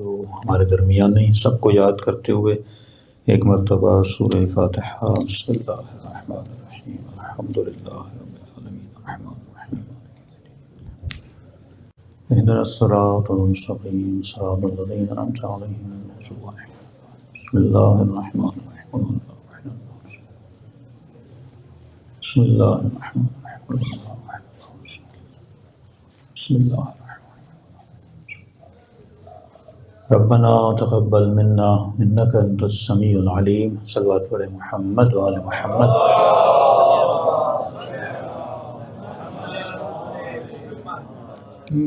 تو ہمارے درمیان نہیں، سب کو یاد کرتے ہوئے ایک مرتبہ سورہ فاتحہ۔ بسم اللہ الرحمن الرحیم، الحمد للہ رب العالمین، الرحمن الرحیم، اهدنا الصراط المستقیم، صراط الذین انعمت علیہم غیر المغضوب علیہم۔ بسم اللہ الرحمن الرحیم، بسم اللہ الرحمن الرحیم، بسم اللہ الرحمن ربنا تقبل منا انك انت السمیع العلیم۔ صلوات پڑھیں محمد و آل محمد۔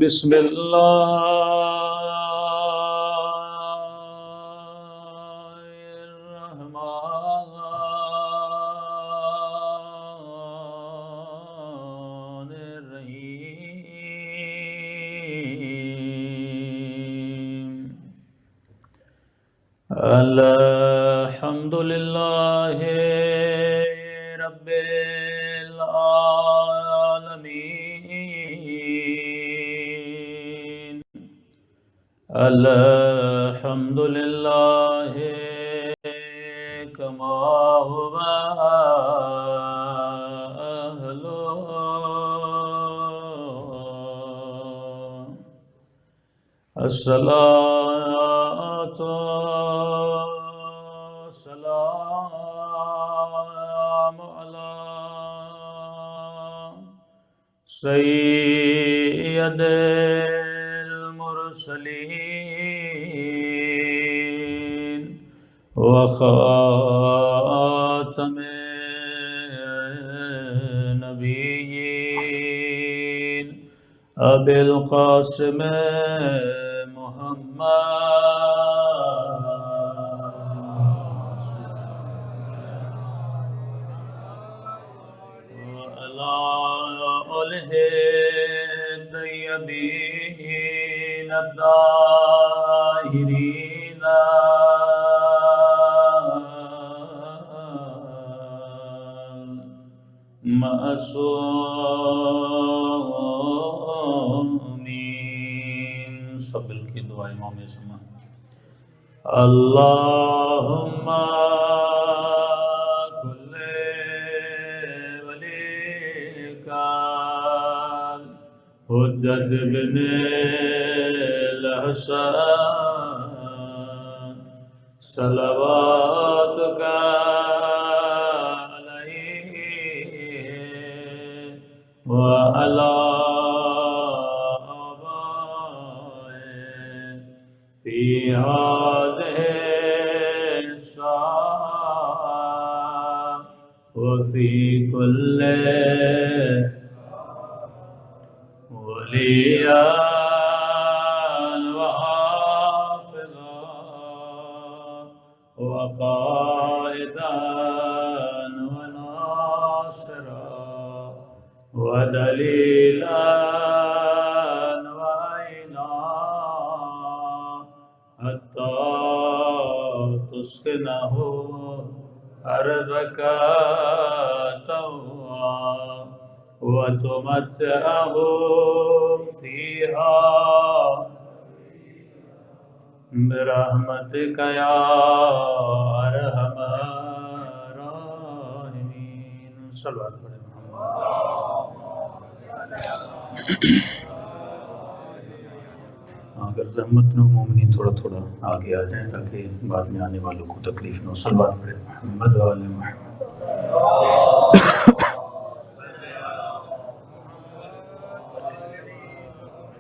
بسم اللہ الرحمن الرحیم، الحمد للہ رب العالمین، الحمد للہ کما هو أهله، الصلاة والسلام على سید المرسلین وخاتم النبیین ابی القاسم محمد وعلى آلہ الطیبین الطاہرین معصومین۔ سب مل کے دعا امام سما۔ اللہم کل ولیکا حجت بن الحسن صلواتک علیہ وعلی آبائہ فی هذه الساعة وفي كل وليا وحافظا وقائدا وناصرا ودليلا وعينا حتى تسكنه أرضك طوعا وتمتعه فيها برحمتك يا أرحم الراحمين۔ صلوات پڑھیں محمد۔ اگر زحمت نہ ہو مومنین تھوڑا تھوڑا آگے آ جائیں تاکہ بعد میں آنے والوں کو تکلیف نہ ہو۔ صلوات پڑھیں محمد و آل محمد۔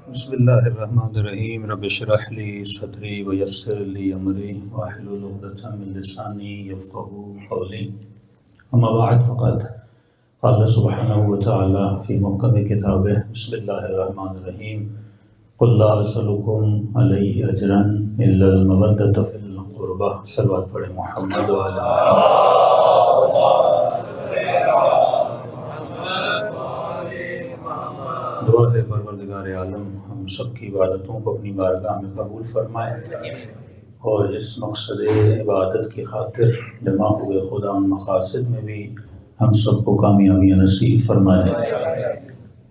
بسم اللہ الرحمن الرحیم، رب اشرح لی صدری ویسر لی امری واحلل عقدۃ من لسانی یفقهوا قولی، اما بعد فقد قال سبحانہ وتعالی فی محکم کتابہ بسم اللہ الرحمن الرحیم، قل لا اسألکم علیہ اجرا الا المودۃ فی القربہ۔ صلوات پڑھیں محمد و آل محمد۔ دعا ہے پروردگار عالم ہم سب کی عبادتوں کو اپنی بارگاہ میں قبول فرمائے اور اس مقصد عبادت کی خاطر جمع ہوئے خدا ان مقاصد میں بھی ہم سب کو کامیابی نصیب فرمائے۔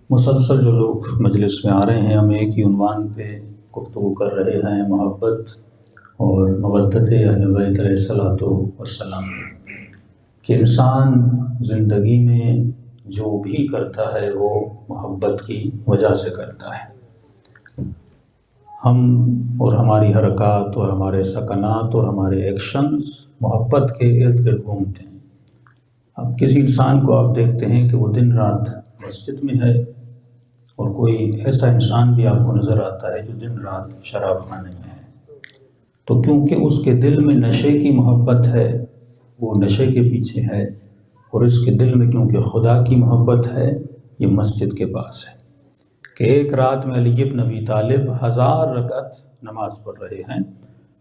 مسلسل جو لوگ مجلس میں آ رہے ہیں ہم ایک ہی عنوان پہ گفتگو کر رہے ہیں محبت اور مودت اہل بیت علیہ الصلوۃ والسلام کہ انسان زندگی میں جو بھی کرتا ہے وہ محبت کی وجہ سے کرتا ہے۔ ہم اور ہماری حرکات اور ہمارے سکنات اور ہمارے ایکشنز محبت کے ارد گرد گھومتے ہیں۔ اب کسی انسان کو آپ دیکھتے ہیں کہ وہ دن رات مسجد میں ہے، اور کوئی ایسا انسان بھی آپ کو نظر آتا ہے جو دن رات شراب خانے میں ہے، تو کیونکہ اس کے دل میں نشے کی محبت ہے، وہ نشے کے پیچھے ہے، اور اس کے دل میں کیونکہ خدا کی محبت ہے، یہ مسجد کے پاس ہے کہ ایک رات میں علی بن ابی طالب 1000 رکعت نماز پڑھ رہے ہیں،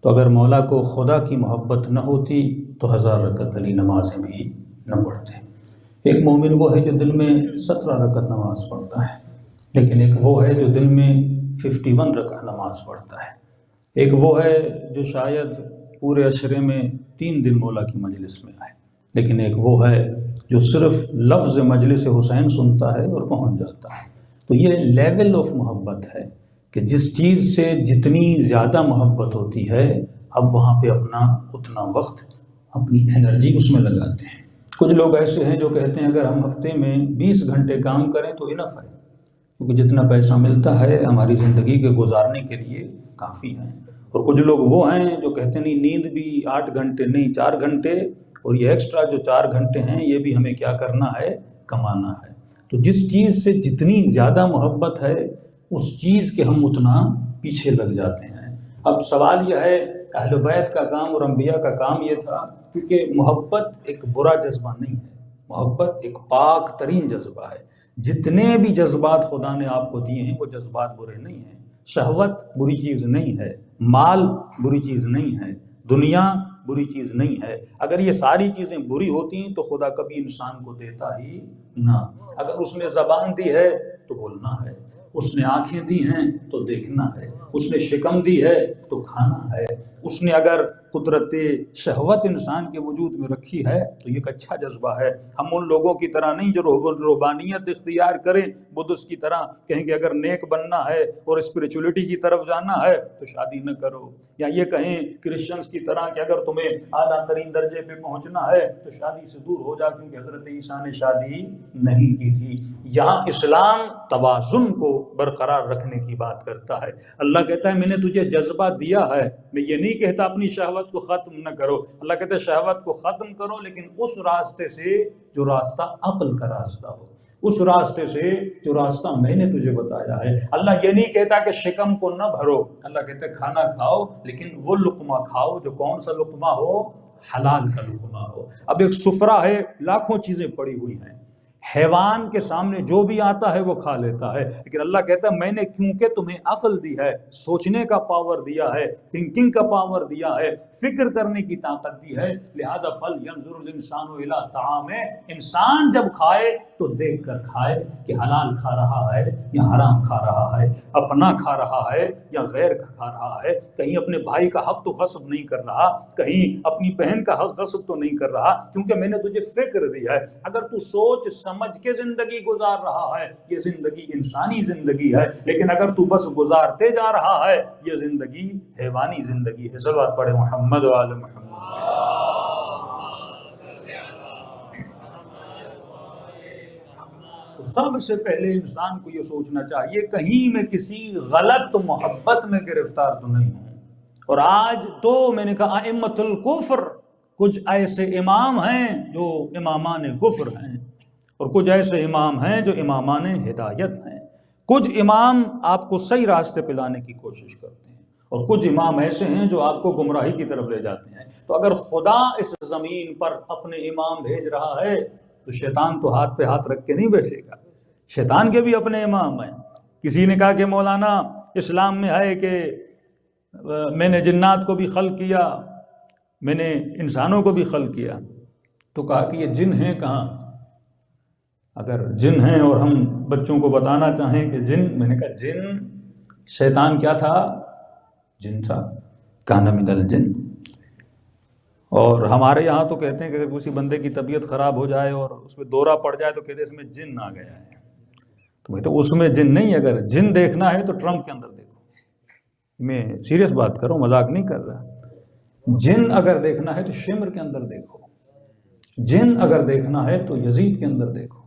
تو اگر مولا کو خدا کی محبت نہ ہوتی تو 1000 رکعت علی نمازیں بھی نہ پڑھتے۔ ایک مومن وہ ہے جو دن میں 17 رکعت نماز پڑھتا ہے، لیکن ایک وہ ہے جو دن میں 51 رکعت نماز پڑھتا ہے۔ ایک وہ ہے جو شاید پورے عشرے میں 3 دن مولا کی مجلس میں آئے، لیکن ایک وہ ہے جو صرف لفظ مجلس حسین سنتا ہے اور پہنچ جاتا ہے۔ تو یہ لیول آف محبت ہے کہ جس چیز سے جتنی زیادہ محبت ہوتی ہے، اب وہاں پہ اپنا اتنا وقت، اپنی انرجی اس میں لگاتے ہیں۔ کچھ لوگ ایسے ہیں جو کہتے ہیں اگر ہم ہفتے میں 20 گھنٹے کام کریں تو انف ہے، کیونکہ جتنا پیسہ ملتا ہے ہماری زندگی کے گزارنے کے لیے کافی ہے۔ اور کچھ لوگ وہ ہیں جو کہتے ہیں نہیں، نیند بھی 8 گھنٹے نہیں 4 گھنٹے، اور یہ ایکسٹرا جو 4 گھنٹے ہیں یہ بھی ہمیں کیا کرنا ہے، کمانا ہے۔ تو جس چیز سے جتنی زیادہ محبت ہے اس چیز کے ہم اتنا پیچھے لگ جاتے ہیں۔ اب سوال یہ ہے، اہل بیت کا کام اور انبیاء کا کام یہ تھا، کیونکہ محبت ایک برا جذبہ نہیں ہے، محبت ایک پاک ترین جذبہ ہے۔ جتنے بھی جذبات خدا نے آپ کو دیے ہیں وہ جذبات برے نہیں ہیں۔ شہوت بری چیز نہیں ہے، مال بری چیز نہیں ہے، دنیا بری چیز نہیں ہے۔ اگر یہ ساری چیزیں بری ہوتی ہیں تو خدا کبھی انسان کو دیتا ہی نہ۔ اگر اس نے زبان دی ہے تو بولنا ہے، اس نے آنکھیں دی ہیں تو دیکھنا ہے، اس نے شکم دی ہے تو کھانا ہے، اس نے اگر قدرت شہوت انسان کے وجود میں رکھی ہے تو یہ ایک اچھا جذبہ ہے۔ ہم ان لوگوں کی طرح نہیں جو روحانیت اختیار کریں، بدھس کی طرح کہیں کہ اگر نیک بننا ہے اور اسپریچولیٹی کی طرف جانا ہے تو شادی نہ کرو، یا یہ کہیں کرسچنز کی طرح کہ اگر تمہیں اعلیٰ ترین درجے پہ پہنچنا ہے تو شادی سے دور ہو جا، کیونکہ حضرت عیسیٰ نے شادی نہیں کی تھی۔ یہاں اسلام توازن کو برقرار رکھنے کی بات کرتا ہے۔ اللہ کہتا ہے میں نے تجھے جذبہ دیا ہے، میں یہ نہیں کہتا اپنی شہوت کو ختم نہ کرو۔ اللہ کہتا ہے شہوت کو ختم کرو، لیکن اس راستے سے جو راستہ عقل کا راستہ ہو، اس راستے سے جو راستہ میں نے تجھے بتایا ہے۔ اللہ یہ نہیں کہتا کہ شکم کو نہ بھرو، اللہ کہتا ہے کھانا کھاؤ، لیکن وہ لقمہ کھاؤ جو کون سا لقمہ ہو، حلال کا لقمہ ہو۔ اب ایک سفرہ ہے، لاکھوں چیزیں پڑی ہوئی ہیں، حیوان کے سامنے جو بھی آتا ہے وہ کھا لیتا ہے، لیکن اللہ کہتا ہے میں نے کیونکہ تمہیں عقل دی ہے، سوچنے کا پاور دیا ہے، تھنکنگ کا پاور دیا ہے، فکر کرنے کی طاقت دی ہے، لہٰذا فَلْيَنْظُرِ الْإِنسَانُ إِلَىٰ طَعَامِهِ، انسان جب کھائے تو دیکھ کر کھائے کہ حلال کھا رہا ہے یا حرام کھا رہا ہے، اپنا کھا رہا ہے یا غیر کا کھا رہا ہے، کہیں اپنے بھائی کا حق تو غصب نہیں کر رہا، کہیں اپنی بہن کا حق غصب تو نہیں کر رہا، کیونکہ میں نے تجھے فکر دی ہے۔ اگر تو سوچ سمجھ کے زندگی گزار رہا ہے یہ زندگی انسانی زندگی ہے، لیکن اگر تو بس گزارتے جا رہا ہے یہ زندگی حیوانی زندگی ہے۔ صلوات پڑھے محمد و آل محمد۔ تو سب سے پہلے انسان کو یہ سوچنا چاہیے کہیں میں کسی غلط محبت میں گرفتار تو نہیں ہوں۔ اور آج تو میں نے کہا ائمۃ الکفر، کچھ ایسے امام ہیں جو امامان کفر ہیں، اور کچھ ایسے امام ہیں جو امامان ہدایت ہیں۔ کچھ امام آپ کو صحیح راستے پہ لانے کی کوشش کرتے ہیں، اور کچھ امام ایسے ہیں جو آپ کو گمراہی کی طرف لے جاتے ہیں۔ تو اگر خدا اس زمین پر اپنے امام بھیج رہا ہے تو شیطان تو ہاتھ پہ ہاتھ رکھ کے نہیں بیٹھے گا، شیطان کے بھی اپنے امام ہیں۔ کسی نے کہا کہ مولانا اسلام میں ہے کہ میں نے جنات کو بھی خلق کیا، میں نے انسانوں کو بھی خلق کیا، تو کہا کہ یہ جن ہیں کہاں؟ اگر جن ہیں اور ہم بچوں کو بتانا چاہیں کہ جن، میں نے کہا جن، شیطان کیا تھا؟ جن تھا، کان من الجن۔ اور ہمارے یہاں تو کہتے ہیں کہ اگر کسی بندے کی طبیعت خراب ہو جائے اور اس میں دورہ پڑ جائے تو کہتے ہیں اس میں جن آ گیا ہے۔ تو بھائی تو اس میں جن نہیں، اگر جن دیکھنا ہے تو ٹرمپ کے اندر دیکھو، میں سیریس بات کر رہا ہوں، مذاق نہیں کر رہا۔ جن اگر دیکھنا ہے تو شمر کے اندر دیکھو، جن اگر دیکھنا ہے تو یزید کے اندر دیکھو۔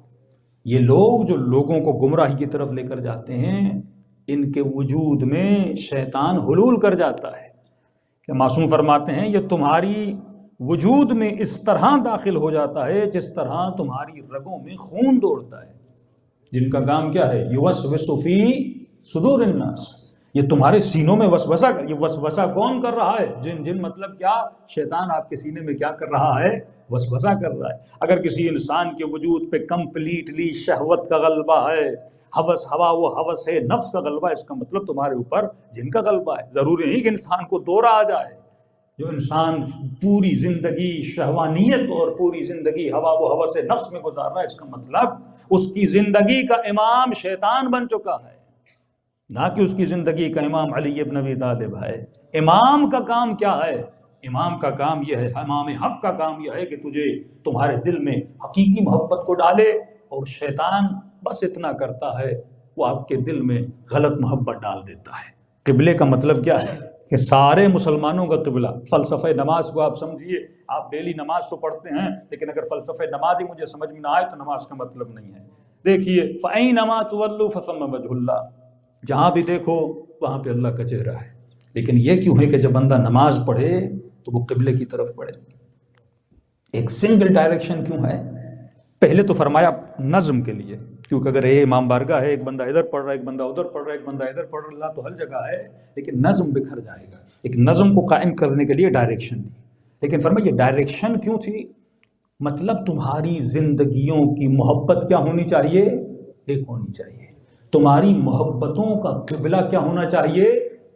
یہ لوگ جو لوگوں کو گمراہی کی طرف لے کر جاتے ہیں، ان کے وجود میں شیطان حلول کر جاتا ہے کہ معصوم فرماتے ہیں یہ تمہاری وجود میں اس طرح داخل ہو جاتا ہے جس طرح تمہاری رگوں میں خون دوڑتا ہے۔ جن کا کام کیا ہے؟ یوسوس فی صدور الناس، یہ تمہارے سینوں میں وسوسہ یہ وسوسہ کون کر رہا ہے؟ جن مطلب کیا؟ شیطان آپ کے سینے میں کیا کر رہا ہے؟ وسوسہ کر رہا ہے۔ اگر کسی انسان کے وجود پہ کمپلیٹلی شہوت کا غلبہ ہے، ہوس ہوا وہ ہوس ہے نفس کا غلبہ، اس کا مطلب تمہارے اوپر جن کا غلبہ ہے۔ ضروری نہیں کہ انسان کو دورہ آ جائے۔ جو انسان پوری زندگی شہوانیت اور پوری زندگی ہوا و ہوس نفس میں گزار رہا ہے، اس کا مطلب اس کی زندگی کا امام شیطان بن چکا ہے، نہ کہ اس کی زندگی کا امام علی ابن ابی طالب ہے۔ امام کا کام کیا ہے؟ امام کا کام یہ ہے، امام حق کا کام یہ ہے کہ تجھے تمہارے دل میں حقیقی محبت کو ڈالے، اور شیطان بس اتنا کرتا ہے، وہ آپ کے دل میں غلط محبت ڈال دیتا ہے۔ قبلے کا مطلب کیا ہے؟ کہ سارے مسلمانوں کا قبلہ، فلسفہ نماز کو آپ سمجھیے، آپ ڈیلی نماز تو پڑھتے ہیں، لیکن اگر فلسفہ نماز ہی مجھے سمجھ میں نہ آئے تو نماز کا مطلب نہیں ہے۔ دیکھیے فَأَيْنَمَا تُوَلُّوا فَثَمَّ وَجْهُ اللَّهِ، جہاں بھی دیکھو وہاں پہ اللہ کا چہرہ ہے۔ لیکن یہ کیوں ہے کہ جب بندہ نماز پڑھے تو وہ قبلے کی طرف پڑھے؟ ایک سنگل ڈائریکشن کیوں ہے؟ پہلے تو فرمایا نظم کے لیے، کیونکہ اگر یہ امام بارگاہ ہے، ایک بندہ ادھر پڑھ رہا ہے، ایک بندہ ادھر پڑھ رہا ہے، ایک بندہ ادھر پڑھ رہا ہے، اللہ تو ہر جگہ ہے، لیکن نظم بکھر جائے گا۔ ایک نظم کو قائم کرنے کے لیے ڈائریکشن دی، لیکن فرمایا یہ ڈائریکشن کیوں تھی؟ مطلب تمہاری زندگیوں کی محبت کیا ہونی چاہیے؟ ایک ہونی چاہیے۔ تمہاری محبتوں کا قبلہ کیا ہونا چاہیے؟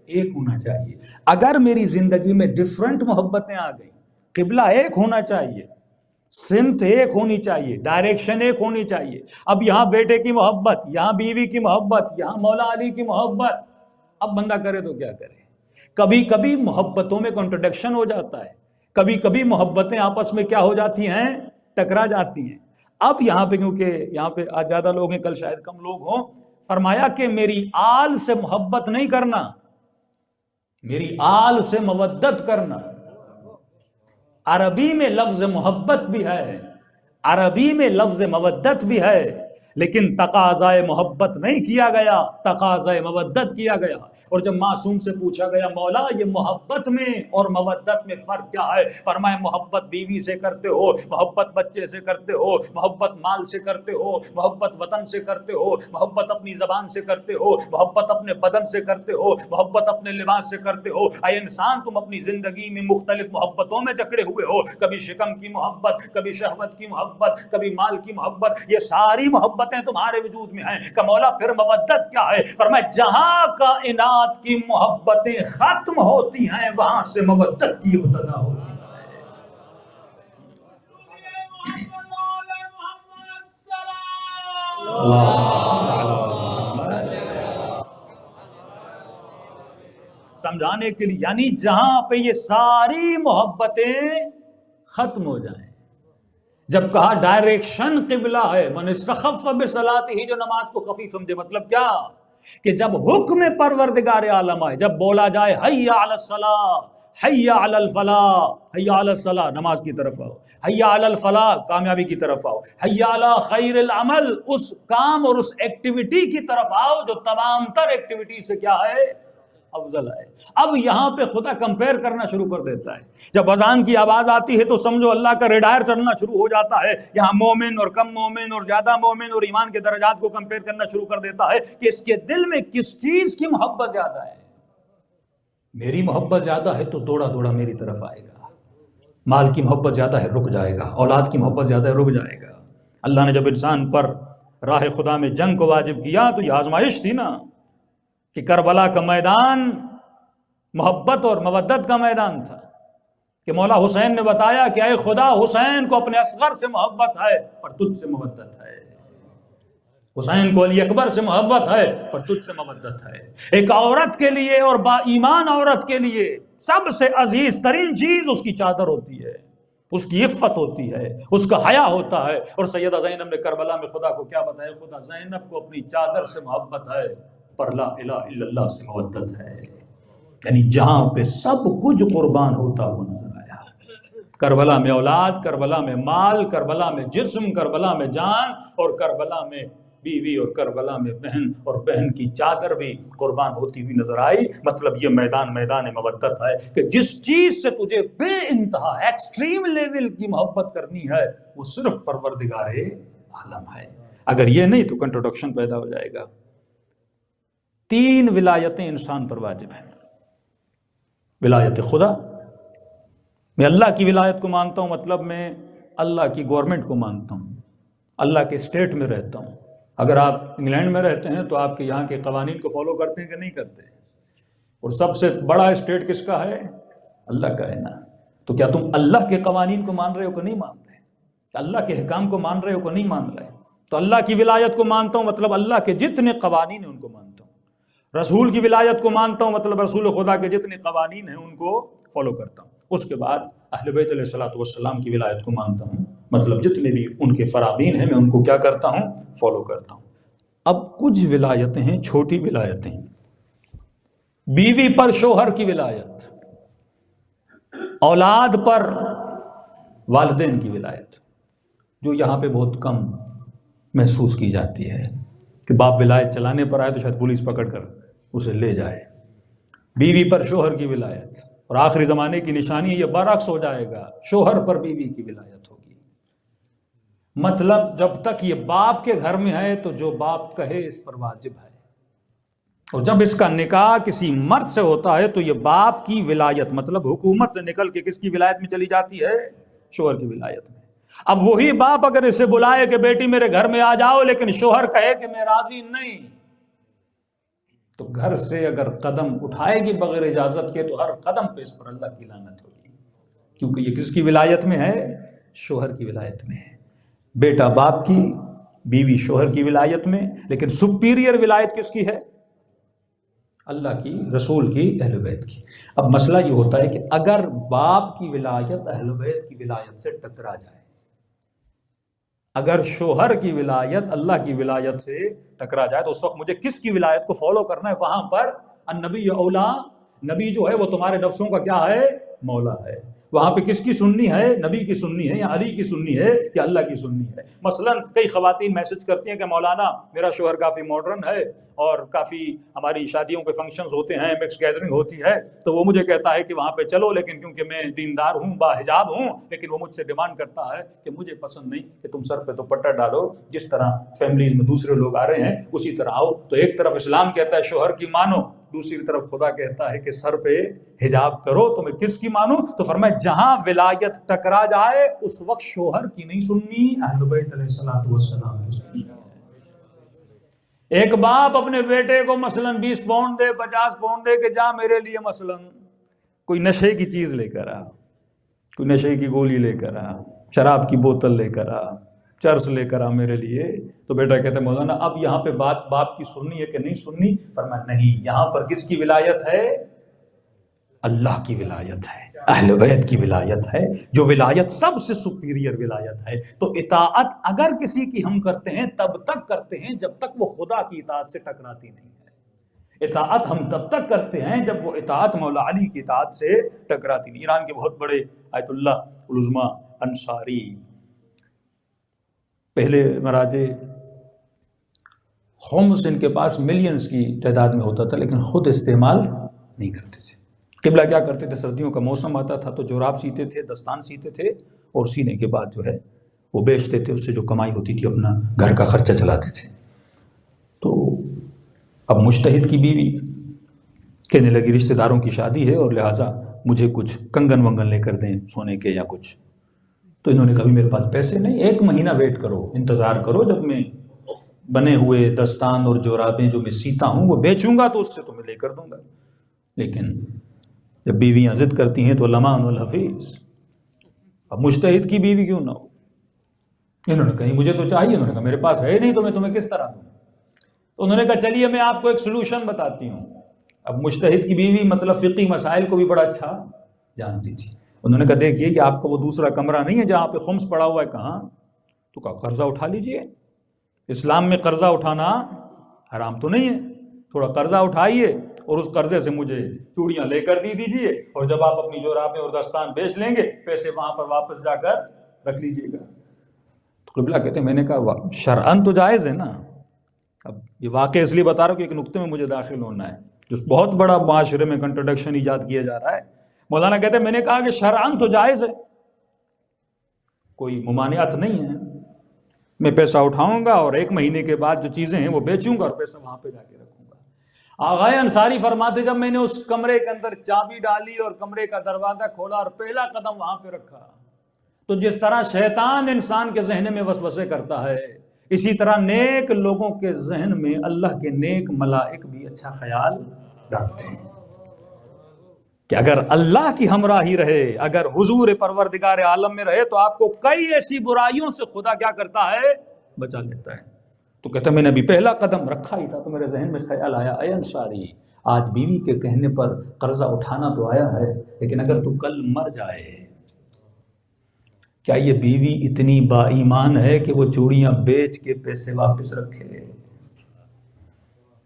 ایک ہونا چاہیے۔ اگر میری زندگی میں ڈیفرنٹ محبتیں آ گئی، قبلہ ایک ہونا چاہیے، سمت ایک ہونی چاہیے، ڈائریکشن ایک ہونی چاہیے۔ اب یہاں بیٹے کی محبت، یہاں بیوی کی محبت، یہاں مولا علی کی محبت، اب بندہ کرے تو کیا کرے؟ کبھی کبھی محبتوں میں کنٹرڈکشن ہو جاتا ہے، کبھی کبھی محبتیں آپس میں کیا ہو جاتی ہیں؟ ٹکرا جاتی ہیں۔ اب یہاں پہ کیونکہ یہاں پہ آج زیادہ لوگ ہیں، کل شاید کم لوگ ہوں، فرمایا کہ میری آل سے محبت نہیں کرنا، میری آل سے مودت کرنا۔ عربی میں لفظ محبت بھی ہے، عربی میں لفظ مودت بھی ہے، لیکن تقاضائے محبت نہیں کیا گیا، تقاضائے مودت کیا گیا۔ اور جب معصوم سے پوچھا گیا مولا یہ محبت میں اور مودت میں فرق کیا ہے؟ فرمایا محبت بیوی سے کرتے ہو، محبت بچے سے کرتے ہو، محبت مال سے کرتے ہو، محبت وطن سے کرتے ہو، محبت اپنی زبان سے کرتے ہو، محبت اپنے بدن سے کرتے ہو، محبت اپنے لباس سے کرتے ہو۔ اے انسان تم اپنی زندگی میں مختلف محبتوں میں جکڑے ہوئے ہو، کبھی شکم کی محبت، کبھی شہوت کی محبت، کبھی مال کی محبت، یہ ساری محبتیں تمہارے وجود میں ہیں۔ کہ مولا پھر مودت کیا ہے؟ فرمایا جہاں کائنات کی محبتیں ختم ہوتی ہیں وہاں سے مودت کی ابتدا ہوتی ہے۔ سمجھانے کے لیے، یعنی جہاں پہ یہ ساری محبتیں ختم ہو جائیں۔ جب کہا ڈائریکشن قبلہ ہے، من استخف بصلاته، جو نماز کو خفیف سمجھے، مطلب کیا؟ کہ جب حکم پروردگار عالم آئے، جب بولا جائے حی علی الصلاۃ، حی علی الفلاح، حی علی الصلاۃ، نماز کی طرف آؤ، حی علی الفلاح، کامیابی کی طرف آؤ، حی علی خیر العمل، اس کام اور اس ایکٹیویٹی کی طرف آؤ جو تمام تر ایکٹیویٹی سے کیا ہے؟ افضل ہے۔ اب یہاں پہ خدا کمپیئر کرنا شروع کر دیتا ہے۔ جب اذان کی آواز آتی ہے تو سمجھو اللہ کا ریڈائر چلنا شروع ہو جاتا ہے۔ یہاں مومن اور کم مومن اور زیادہ مومن اور ایمان کے درجات کو کمپیئر کرنا شروع کر دیتا ہے کہ اس کے دل میں کس چیز کی محبت زیادہ ہے۔ میری محبت زیادہ ہے تو دوڑا دوڑا میری طرف آئے گا، مال کی محبت زیادہ ہے رک جائے گا، اولاد کی محبت زیادہ ہے رک جائے گا۔ اللہ نے جب انسان پر راہ خدا میں جنگ کو واجب کیا تو یہ آزمائش تھی نا، کہ کربلا کا میدان محبت اور مودت کا میدان تھا، کہ مولا حسین نے بتایا کہ اے خدا حسین کو اپنے اصغر سے محبت ہے پر تجھ سے مودت ہے، حسین کو علی اکبر سے محبت ہے پر تجھ سے مودت ہے۔ ایک عورت کے لیے اور با ایمان عورت کے لیے سب سے عزیز ترین چیز اس کی چادر ہوتی ہے، اس کی عفت ہوتی ہے، اس کا حیا ہوتا ہے۔ اور سیدہ زینب نے کربلا میں خدا کو کیا بتایا؟ خدا زینب کو اپنی چادر سے محبت ہے پر لا الہ الا اللہ سے مودت ہے۔ یعنی جہاں پہ سب کچھ قربان ہوتا ہوا نظر آیا، کربلا میں اولاد، کربلا میں مال، کربلا میں جسم، کربلا میں جان، اور کربلا میں بیوی، اور کربلا میں بہن، اور بہن کی چادر بھی قربان ہوتی ہوئی نظر آئی۔ مطلب یہ میدان مودت ہے کہ جس چیز سے تجھے بے انتہا ایکسٹریم لیول کی محبت کرنی ہے وہ صرف پروردگار عالم ہے۔ اگر یہ نہیں تو کنٹروڈکشن پیدا ہو جائے گا۔ 3 ولایتیں انسان پر واجب ہیں۔ ولایت خدا، میں اللہ کی ولایت کو مانتا ہوں، مطلب میں اللہ کی گورنمنٹ کو مانتا ہوں، اللہ کے اسٹیٹ میں رہتا ہوں۔ اگر آپ انگلینڈ میں رہتے ہیں تو آپ کے یہاں کے قوانین کو فالو کرتے ہیں کہ نہیں کرتے؟ اور سب سے بڑا اسٹیٹ کس کا ہے؟ اللہ کا ہے نا۔ تو کیا تم اللہ کے قوانین کو مان رہے ہو کہ نہیں مان رہے؟ اللہ کے حکام کو مان رہے ہو کہ نہیں مان رہے؟ تو اللہ کی ولایت کو مانتا ہوں، مطلب اللہ کے جتنے قوانین ہیں ان کو مانتا ہوں۔ رسول کی ولایت کو مانتا ہوں، مطلب رسول خدا کے جتنے قوانین ہیں ان کو فالو کرتا ہوں۔ اس کے بعد اہل بیت علیہ الصلوۃ والسلام کی ولایت کو مانتا ہوں، مطلب جتنے بھی ان کے فرامین ہیں میں ان کو کیا کرتا ہوں؟ فالو کرتا ہوں۔ اب کچھ ولایتیں ہیں، چھوٹی ولایتیں، بیوی پر شوہر کی ولایت، اولاد پر والدین کی ولایت، جو یہاں پہ بہت کم محسوس کی جاتی ہے کہ باپ ولایت چلانے پر آئے تو شاید پولیس پکڑ کر اسے لے جائے۔ بیوی پر شوہر کی ولایت، اور آخری زمانے کی نشانی یہ برعکس ہو جائے گا، شوہر پر بیوی کی ولایت ہوگی۔ مطلب جب تک یہ باپ کے گھر میں ہے تو جو باپ کہے اس پر واجب ہے، اور جب اس کا نکاح کسی مرد سے ہوتا ہے تو یہ باپ کی ولایت، مطلب حکومت سے نکل کے کس کی ولایت میں چلی جاتی ہے؟ شوہر کی ولایت میں۔ اب وہی باپ اگر اسے بلائے کہ بیٹی میرے گھر میں آ جاؤ، لیکن شوہر کہے کہ میں راضی نہیں، تو گھر سے اگر قدم اٹھائے گی بغیر اجازت کے تو ہر قدم پہ اس پر اللہ کی لعنت ہوگی، کیونکہ یہ کس کی ولایت میں ہے؟ شوہر کی ولایت میں ہے۔ بیٹا باپ کی، بیوی شوہر کی ولایت میں، لیکن سپیریئر ولایت کس کی ہے؟ اللہ کی، رسول کی، اہل بیت کی۔ اب مسئلہ یہ ہوتا ہے کہ اگر باپ کی ولایت اہل بیت کی ولایت سے ٹکرا جائے، اگر شوہر کی ولایت اللہ کی ولایت سے ٹکرا جائے تو اس وقت مجھے کس کی ولایت کو فالو کرنا ہے؟ وہاں پر النبی اولا، نبی جو ہے وہ تمہارے نفسوں کا کیا ہے؟ مولا ہے۔ وہاں پہ کس کی سننی ہے؟ نبی کی سننی ہے، یا علی کی سننی ہے، یا اللہ کی سننی ہے؟ مثلا کئی خواتین میسج کرتی ہیں کہ مولانا میرا شوہر کافی ماڈرن ہے اور کافی ہماری شادیوں کے فنکشنز ہوتے ہیں، مکس گیدرنگ ہوتی ہے، تو وہ مجھے کہتا ہے کہ وہاں پہ چلو، لیکن کیونکہ میں دیندار ہوں، با حجاب ہوں، لیکن وہ مجھ سے ڈیمانڈ کرتا ہے کہ مجھے پسند نہیں کہ تم سر پہ دوپٹہ ڈالو، جس طرح فیملیز میں دوسرے لوگ آ رہے ہیں اسی طرح آؤ۔ تو ایک طرف اسلام کہتا ہے شوہر کی مانو، دوسری طرف خدا کہتا ہے کہ سر پہ حجاب کرو، تو میں کس کی مانوں؟ تو فرمایا جہاں ولایت ٹکرا جائے اس وقت شوہر کی نہیں سننی، اہل بیت علیہ الصلوۃ والسلام کی سننی۔ ایک باپ اپنے بیٹے کو مثلا 20 پاؤنڈ دے، 50 پاؤنڈ دے کہ جا میرے لیے مثلا کوئی نشے کی چیز لے کر آ، کوئی نشے کی گولی لے کر آ، شراب کی بوتل لے کر آ، چرس لے کر آ میرے لیے، تو بیٹا کہتا ہے مولانا اب یہاں پہ بات باپ کی سننی ہے کہ نہیں سننی؟ فرمایا نہیں، یہاں پر کس کی ولایت ہے؟ اللہ کی ولایت ہے، اہل بیت کی ولایت ہے، جو ولایت سب سے سپیریئر ولایت ہے۔ تو اطاعت اگر کسی کی ہم کرتے ہیں تب تک کرتے ہیں جب تک وہ خدا کی اطاعت سے ٹکراتی نہیں ہے۔ اطاعت ہم تب تک کرتے ہیں جب وہ اطاعت مولا علی کی اطاعت سے ٹکراتی نہیں۔ ایران کے بہت بڑے آیت اللہ العظمی انصاری، پہلے مراجع خمس ان کے پاس ملینز کی تعداد میں ہوتا تھا، لیکن خود استعمال نہیں کرتے تھے۔ قبلہ کیا کرتے تھے؟ سردیوں کا موسم آتا تھا تو جوراب سیتے تھے، دستان سیتے تھے، اور سینے کے بعد جو ہے وہ بیچتے تھے، اس سے جو کمائی ہوتی تھی اپنا گھر کا خرچہ چلاتے تھے۔ تو اب مجتہد کی بیوی کہنے لگی رشتہ داروں کی شادی ہے اور لہٰذا مجھے کچھ کنگن ونگن لے کر دیں سونے کے یا کچھ۔ تو انہوں نے کہا میرے پاس پیسے نہیں، 1 مہینہ ویٹ کرو، انتظار کرو، جب میں بنے ہوئے دستان اور جورابیں جو میں سیتا ہوں وہ بیچوں گا تو اس سے تو میں لے کر دوں گا۔ لیکن جب بیویاں ضد کرتی ہیں تو لمان والحفیظ، اب مجتہد کی بیوی کیوں نہ ہو؟ انہوں نے کہا مجھے تو چاہیے، انہوں نے کہا میرے پاس ہے نہیں تو میں تمہیں کس طرح دوں؟ تو انہوں نے کہا چلیے میں آپ کو ایک سلوشن بتاتی ہوں۔ اب مجتہد کی بیوی مطلب فقہی مسائل کو بھی بڑا اچھا جانتی تھی۔ انہوں نے کہا دیکھیے کہ آپ کا وہ دوسرا کمرہ نہیں ہے جہاں پہ خمس پڑا ہوا ہے، کہاں؟ تو کہا قرضہ اٹھا لیجئے، اسلام میں قرضہ اٹھانا حرام تو نہیں ہے، تھوڑا قرضہ اٹھائیے اور اس قرضے سے مجھے چوڑیاں لے کر دیجیے، اور جب آپ اپنی جورابیں اور دستان بیچ لیں گے پیسے وہاں پر واپس جا کر رکھ لیجیے گا۔ تو قبلہ کہتے ہیں میں نے کہا شرعاً تو جائز ہے نا۔ اب یہ واقعہ اس لیے بتا رہا ہوں کہ ایک نقطے میں مجھے داخل ہونا ہے جو بہت بڑا معاشرے میں کنٹروڈکشن ایجاد کیا جا رہا ہے۔ مولانا کہتے ہیں میں نے کہا کہ شرعاً تو جائز ہے، کوئی ممانعت نہیں ہے، میں پیسہ اٹھاؤں گا اور 1 مہینے کے بعد جو چیزیں ہیں وہ بیچوں گا اور پیسہ وہاں پہ جا کے رکھوں گا۔ آغائے انصاری فرماتے جب میں نے اس کمرے کے اندر چابی ڈالی اور کمرے کا دروازہ کھولا اور پہلا قدم وہاں پہ رکھا تو جس طرح شیطان انسان کے ذہن میں وسوسے کرتا ہے، اسی طرح نیک لوگوں کے ذہن میں اللہ کے نیک ملائک بھی اچھا خیال ڈالتے ہیں کہ اگر اللہ کی ہمراہی رہے، اگر حضور پروردگار عالم میں رہے تو آپ کو کئی ایسی برائیوں سے خدا کیا کرتا ہے، بچا لیتا ہے۔ تو کہتا میں نے ابھی پہلا قدم رکھا ہی تھا تو میرے ذہن میں خیال آیا، اے انصاری آج بیوی کے کہنے پر قرضہ اٹھانا تو آیا ہے، لیکن اگر تو کل مر جائے کیا یہ بیوی اتنی با ایمان ہے کہ وہ چوڑیاں بیچ کے پیسے واپس رکھے؟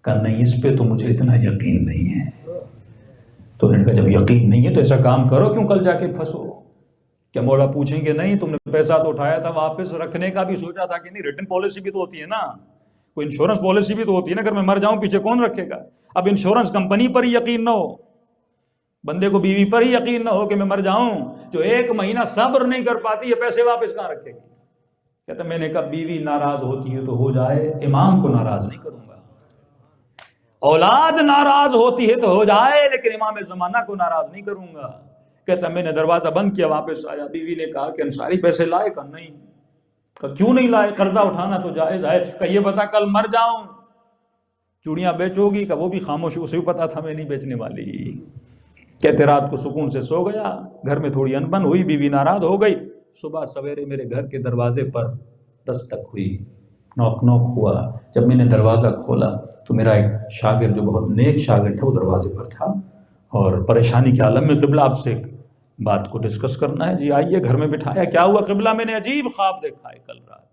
کہ نہیں، اس پہ تو مجھے اتنا یقین نہیں ہے۔ تو انہوں نے کہا جب یقین نہیں ہے تو ایسا کام کرو، کیوں کل جا کے پھنسو؟ کیا مولا پوچھیں گے نہیں تم نے پیسہ تو اٹھایا تھا، واپس رکھنے کا بھی سوچا تھا کہ نہیں؟ ریٹن پالیسی بھی تو ہوتی ہے نا، کوئی انشورنس پالیسی بھی تو ہوتی ہے نا، اگر میں مر جاؤں پیچھے کون رکھے گا؟ اب انشورنس کمپنی پر ہی یقین نہ ہو، بندے کو بیوی پر ہی یقین نہ ہو کہ میں مر جاؤں، جو 1 مہینہ صبر نہیں کر پاتی، یہ پیسے واپس کہاں رکھے گی؟ کہتا میں نے کہا بیوی ناراض ہوتی ہے تو ہو جائے، امام کو ناراض نہیں کروں گا۔ اولاد ناراض ہوتی ہے تو ہو جائے، لیکن امام زمانہ کو ناراض نہیں کروں گا۔ کہتا میں نے دروازہ بند کیا، واپس آیا، بیوی نے کہا کہ انصاری پیسے لائے؟ کہا نہیں۔ کہا کیوں نہیں لائے؟ قرضہ اٹھانا تو جائز ہے۔ کہا یہ بتا کل مر جاؤں چوڑیاں بیچو گی؟ کہا وہ بھی خاموش، اسے بھی پتا تھا میں نہیں بیچنے والی۔ کہتے رات کو سکون سے سو گیا، گھر میں تھوڑی انبن ہوئی، بیوی ناراض ہو گئی، صبح سویرے میرے گھر کے دروازے پر دستک ہوئی، نوک نوک ہوا۔ جب میں نے دروازہ کھولا تو میرا ایک شاگرد جو بہت نیک شاگرد تھا وہ دروازے پر تھا، اور پریشانی کے عالم میں قبلہ آپ سے ایک بات کو ڈسکس کرنا ہے۔ جی آئیے، گھر میں بٹھایا۔ کیا ہوا قبلہ؟ میں نے عجیب خواب دیکھا ہے کل رات۔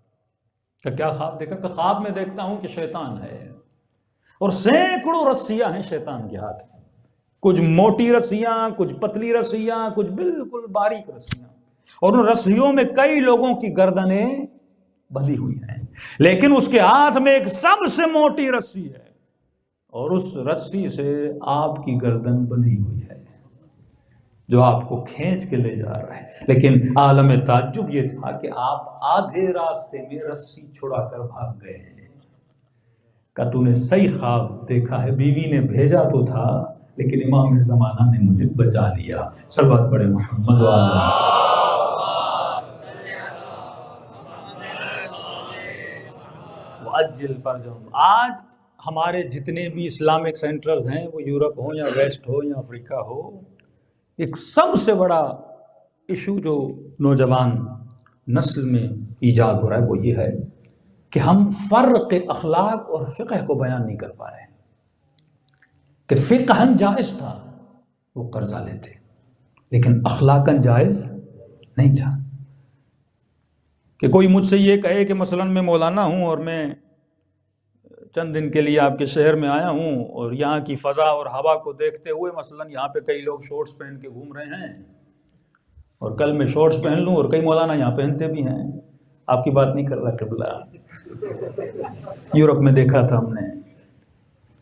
کہ کیا خواب دیکھا؟ کہ خواب میں دیکھتا ہوں کہ شیطان ہے اور سینکڑوں رسیاں ہیں شیطان کے ہاتھ میں، کچھ موٹی رسیاں، کچھ پتلی رسیاں، کچھ بالکل باریک رسیاں، اور ان رسیوں میں کئی لوگوں کی گردنیں بندھی ہوئی ہیں، لیکن اس کے ہاتھ میں ایک سب سے موٹی رسی ہے اور اس رسی سے آپ کی گردن بندھی ہوئی ہے جو آپ کو کھینچ کے لے جا رہا ہے۔ لیکن عالم تعجب یہ تھا کہ آپ آدھے راستے میں رسی چھڑا کر بھاگ گئے ہیں۔ کہ تو نے صحیح خواب دیکھا ہے، بیوی نے بھیجا تو تھا لیکن امام زمانہ نے مجھے بچا لیا۔ صلوات پڑھے محمد وعجل فرجہم۔ آج ہمارے جتنے بھی اسلامک سینٹرز ہیں، وہ یورپ ہو یا ویسٹ ہو یا افریقہ ہو، ایک سب سے بڑا ایشو جو نوجوان نسل میں ایجاد ہو رہا ہے وہ یہ ہے کہ ہم فرق اخلاق اور فقہ کو بیان نہیں کر پا رہے ہیں۔ کہ فقہاً جائز تھا وہ قرضہ لیتے، لیکن اخلاقاً جائز نہیں تھا۔ کہ کوئی مجھ سے یہ کہے کہ مثلاً میں مولانا ہوں اور میں چند دن کے لیے آپ کے شہر میں آیا ہوں اور یہاں کی فضا اور ہوا کو دیکھتے ہوئے مثلاً یہاں پہ کئی لوگ شورٹس پہن کے گھوم رہے ہیں اور کل میں شورٹس پہن لوں اور کئی مولانا یہاں پہنتے بھی ہیں۔ آپ کی بات نہیں کر رہا قبلہ، یورپ میں دیکھا تھا ہم نے،